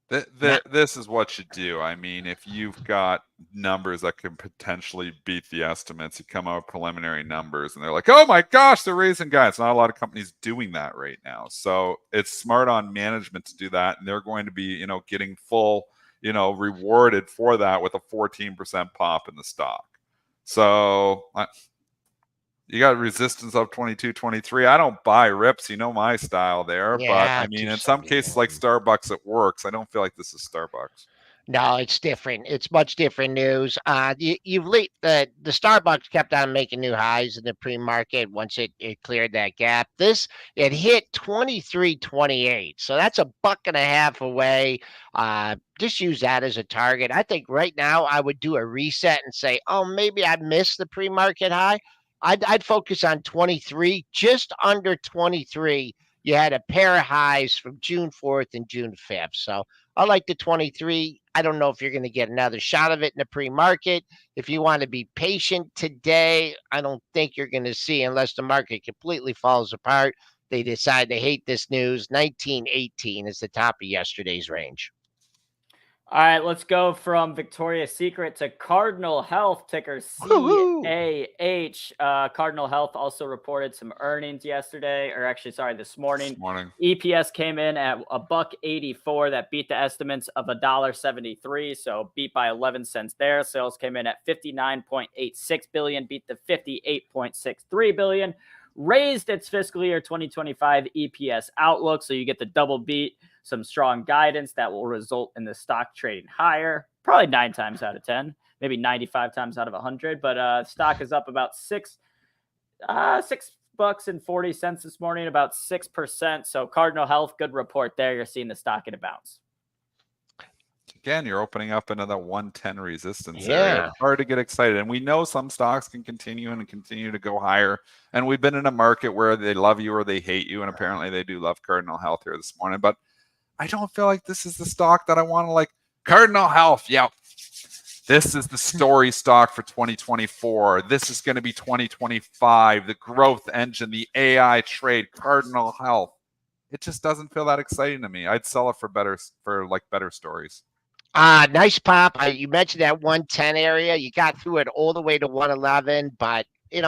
This is what you do. I mean, if you've got numbers that can potentially beat the estimates, you come out with preliminary numbers and they're like, oh my gosh, they're raising guidance. Not a lot of companies doing that right now. So it's smart on management to do that. And they're going to be, getting full, rewarded for that with a 14% pop in the stock. So you got resistance up 22, 23. I don't buy rips. My style there. Yeah, but I mean, in some cases like Starbucks, it works. I don't feel like this is Starbucks. No, it's different. It's much different news. The Starbucks kept on making new highs in the pre-market once it cleared that gap. It hit 23.28, so that's $1.50 away. Just use that as a target. I think right now I would do a reset and say, oh, maybe I missed the pre-market high. I'd focus on 23, just under 23. You had a pair of highs from June 4th and June 5th. So I like the 23. I don't know if you're going to get another shot of it in the pre-market. If you want to be patient today, I don't think you're going to see, unless the market completely falls apart, they decide they hate this news. 19.18 is the top of yesterday's range. All right, let's go from Victoria's Secret to Cardinal Health, ticker Woohoo! CAH. Cardinal Health also reported some earnings yesterday, or actually, sorry, this morning. This morning. EPS came in at $1.84. That beat the estimates of $1.73, so beat by 11 cents there. Sales came in at $59.86 billion, beat the $58.63 billion. Raised its fiscal year 2025 EPS outlook, so you get the double beat, some strong guidance that will result in the stock trading higher, probably 9 times out of 10, maybe 95 times out of 100. But stock is up about $6.40 this morning, about 6%. So Cardinal Health, good report there. You're seeing the stock in a bounce. Again, you're opening up another 110 resistance Yeah. area. It's hard to get excited. And we know some stocks can continue to go higher. And we've been in a market where they love you or they hate you. And apparently they do love Cardinal Health here this morning. But I don't feel like this is the stock that I want to like. Cardinal Health, yeah. This is the story stock for 2024. This is going to be 2025. The growth engine, the AI trade, Cardinal Health. It just doesn't feel that exciting to me. I'd sell it for better stories. Nice pop. You mentioned that 110 area. You got through it all the way to 111, but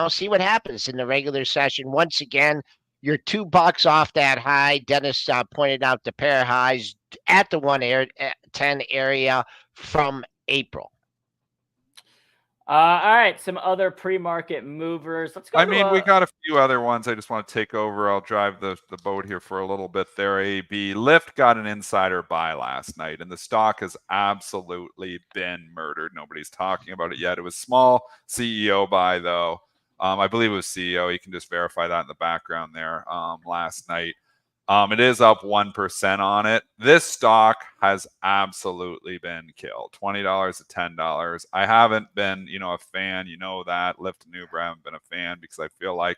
see what happens in the regular session. Once again, you're $2 off that high. Dennis pointed out the pair highs at the 110 area from April. All right, some other pre-market movers. Let's go. We got a few other ones. I just want to take over. I'll drive the boat here for a little bit there. AB Lyft got an insider buy last night, and the stock has absolutely been murdered. Nobody's talking about it yet. It was small CEO buy though. I believe it was CEO. You can just verify that in the background there. Last night. It is up 1% on it. This stock has absolutely been killed. $20 to $10. I haven't been, a fan. You know that. Lyft and Uber, I haven't been a fan because I feel like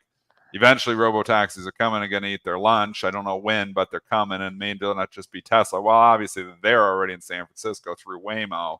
eventually robo-taxis are coming and going to eat their lunch. I don't know when, but they're coming, and maybe it'll not just be Tesla. Well, obviously, they're already in San Francisco through Waymo.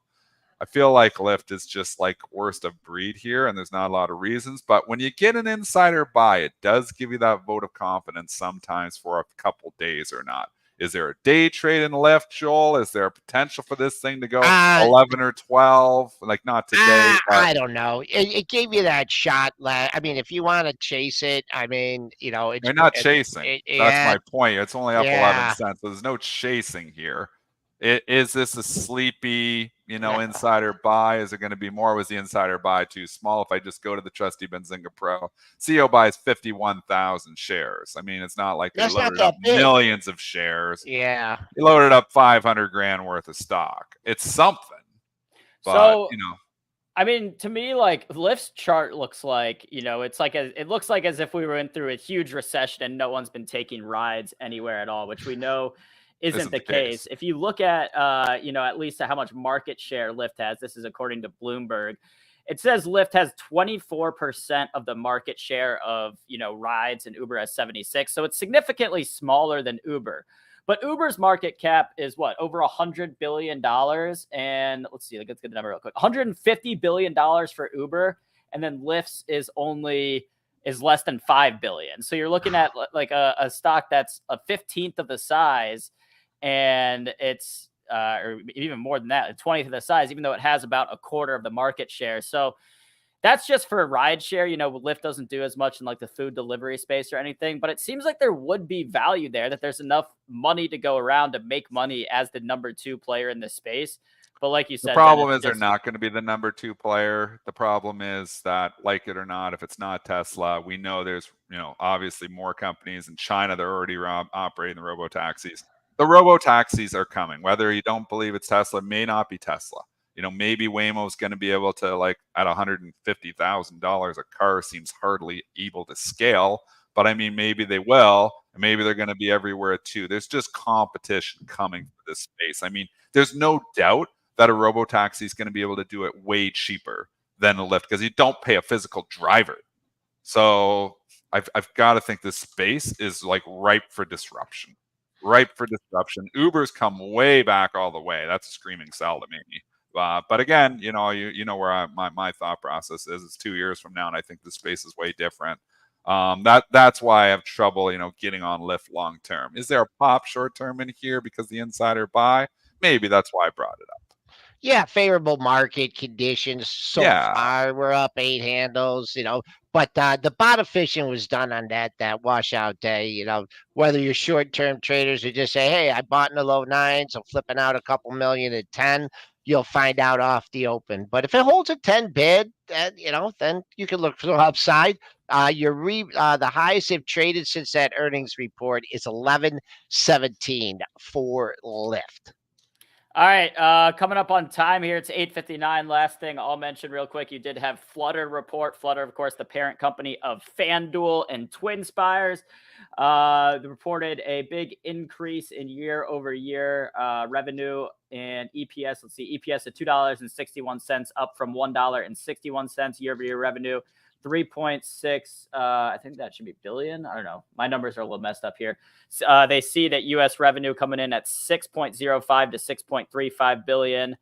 I feel like Lyft is just like worst of breed here, and there's not a lot of reasons. But when you get an insider buy, it does give you that vote of confidence sometimes for a couple days or not. Is there a day trade in Lyft, Joel? Is there a potential for this thing to go 11 or 12? Like not today. I don't know. It gave you that shot. If you want to chase it, you're not chasing. That's my point. It's only up 11 cents. So there's no chasing here. Is this a sleepy, insider buy? Is it going to be more? Was the insider buy too small? If I just go to the trusty Benzinga Pro, CEO buys 51,000 shares. It's not like they loaded up millions of shares. Yeah. They loaded up 500 grand worth of stock. It's something. But, to me, like Lyft's chart looks like, it looks like as if we went through a huge recession and no one's been taking rides anywhere at all, which we know isn't the case. If you look at, at least how much market share Lyft has, this is according to Bloomberg, it says Lyft has 24% of the market share of, rides, and Uber has 76. So it's significantly smaller than Uber. But Uber's market cap is what? Over $100 billion. And let's see, let's get the number real quick. $150 billion for Uber. And then Lyft's is less than $5 billion. So you're looking at like a stock that's a 15th of the size, and it's or even more than that, a 20th of the size, even though it has about a quarter of the market share. So that's just for ride share. Lyft doesn't do as much in like the food delivery space or anything, but it seems like there would be value there, that there's enough money to go around to make money as the number 2 player in this space. But like you said, the problem is they're not going to be the number 2 player. The problem is that, like it or not, if it's not Tesla, we know there's, obviously more companies in China that are already operating the robo-taxis. The robo-taxis are coming. Whether you don't believe it's Tesla, it may not be Tesla. Maybe Waymo is going to be able to, like, at $150,000 a car seems hardly able to scale. But maybe they will, and maybe they're going to be everywhere too. There's just competition coming for this space. There's no doubt that a robo-taxi is going to be able to do it way cheaper than a Lyft because you don't pay a physical driver. So I've got to think this space is like ripe for disruption. Uber's come way back all the way. That's a screaming sell to me. But again, where my thought process is. It's 2 years from now, and I think the space is way different. That's why I have trouble, getting on Lyft long term. Is there a pop short term in here because the insider buy? Maybe that's why I brought it up. Yeah, favorable market conditions so Yeah. far. We're up 8 handles, but the bottom fishing was done on that washout day. Whether you're short-term traders who just say, "Hey, I bought in the low nines, I'm flipping out a couple million at 10," you'll find out off the open. But if it holds a 10 bid, then you can look for the upside. The highest they've traded since that earnings report is 11.17 for lift. All right, coming up on time here. It's 8:59. Last thing I'll mention real quick. You did have Flutter report. Flutter, of course, the parent company of FanDuel and TwinSpires, reported a big increase in year-over-year revenue and EPS. Let's see, EPS at $2.61, up from $1.61 year-over-year revenue. 3.6, I think that should be billion. I don't know. My numbers are a little messed up here. They see that U.S. revenue coming in at 6.05 to 6.35 billion.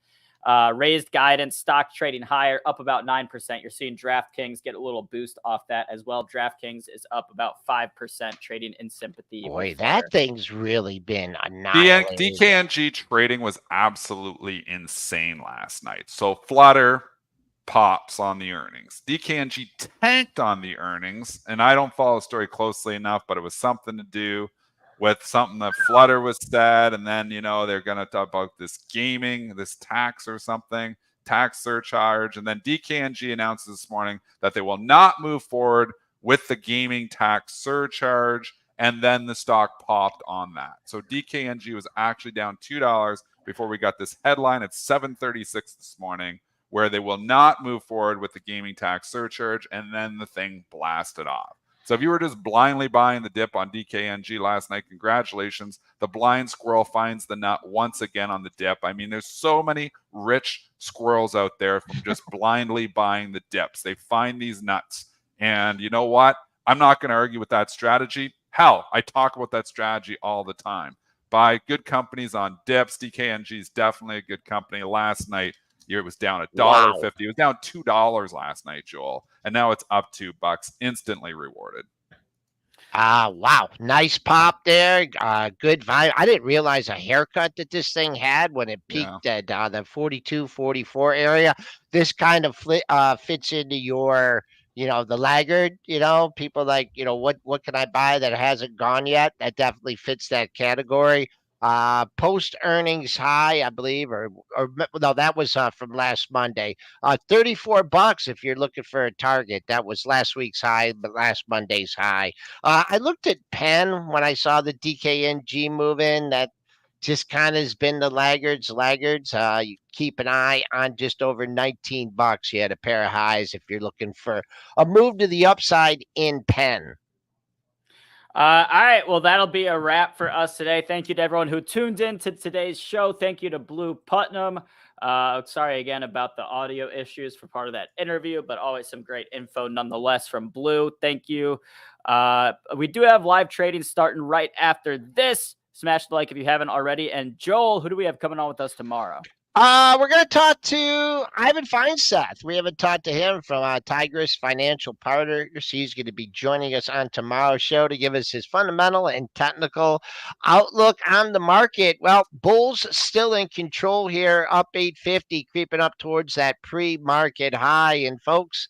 Raised guidance, stock trading higher, up about 9%. You're seeing DraftKings get a little boost off that as well. DraftKings is up about 5%, trading in sympathy. Boy, that thing's really been annihilated. DKNG trading was absolutely insane last night. So Flutter pops on the earnings. DKNG tanked on the earnings, and I don't follow the story closely enough, but it was something to do with something that Flutter was said, and then they're going to talk about this gaming, this tax or something, tax surcharge, and then DKNG announces this morning that they will not move forward with the gaming tax surcharge, and then the stock popped on that. So DKNG was actually down $2 before we got this headline at 7:36 this morning, where they will not move forward with the gaming tax surcharge, and then the thing blasted off. So if you were just blindly buying the dip on DKNG last night, congratulations. The blind squirrel finds the nut once again on the dip. I mean, there's so many rich squirrels out there from just blindly buying the dips. They find these nuts. And you know what? I'm not going to argue with that strategy. Hell, I talk about that strategy all the time. Buy good companies on dips. DKNG is definitely a good company. Last night, it was down $1.50. Wow. It was down $2 last night, Joel, and now it's up $2. Instantly rewarded. Wow. Nice pop there. Good vibe. I didn't realize a haircut that this thing had when it peaked at the 42, 44 area. This kind of fits into your, the laggard, people like, what can I buy that hasn't gone yet? That definitely fits that category. Post earnings high, I believe, or no, that was from last Monday. $34 if you're looking for a target. That was last week's high, but last Monday's high. I looked at Penn when I saw the DKNG move in. That just kind of has been the laggards. You keep an eye on just over $19. You had a pair of highs if you're looking for a move to the upside in Penn. All right. Well, that'll be a wrap for us today. Thank you to everyone who tuned in to today's show. Thank you to Blue Putnam. Sorry again about the audio issues for part of that interview, but always some great info nonetheless from Blue. Thank you. We do have live trading starting right after this. Smash the like if you haven't already. And Joel, who do we have coming on with us tomorrow? We're going to talk to Ivan Feinseth. We haven't talked to him from Tigris Financial Partners. He's going to be joining us on tomorrow's show to give us his fundamental and technical outlook on the market. Well, bulls still in control here, up 850, creeping up towards that pre-market high. And folks,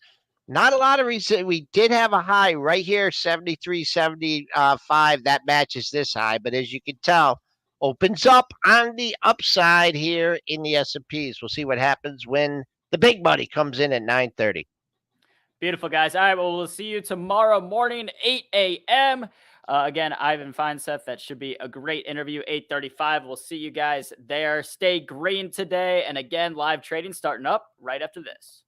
not a lot of reason. We did have a high right here, 73.75. That matches this high. But as you can tell, opens up on the upside here in the S&Ps. We'll see what happens when the big money comes in at 9:30. Beautiful, guys. All right, well, we'll see you tomorrow morning, 8 a.m. Again, Ivan Feinseth. That should be a great interview, 8:35. We'll see you guys there. Stay green today. And again, live trading starting up right after this.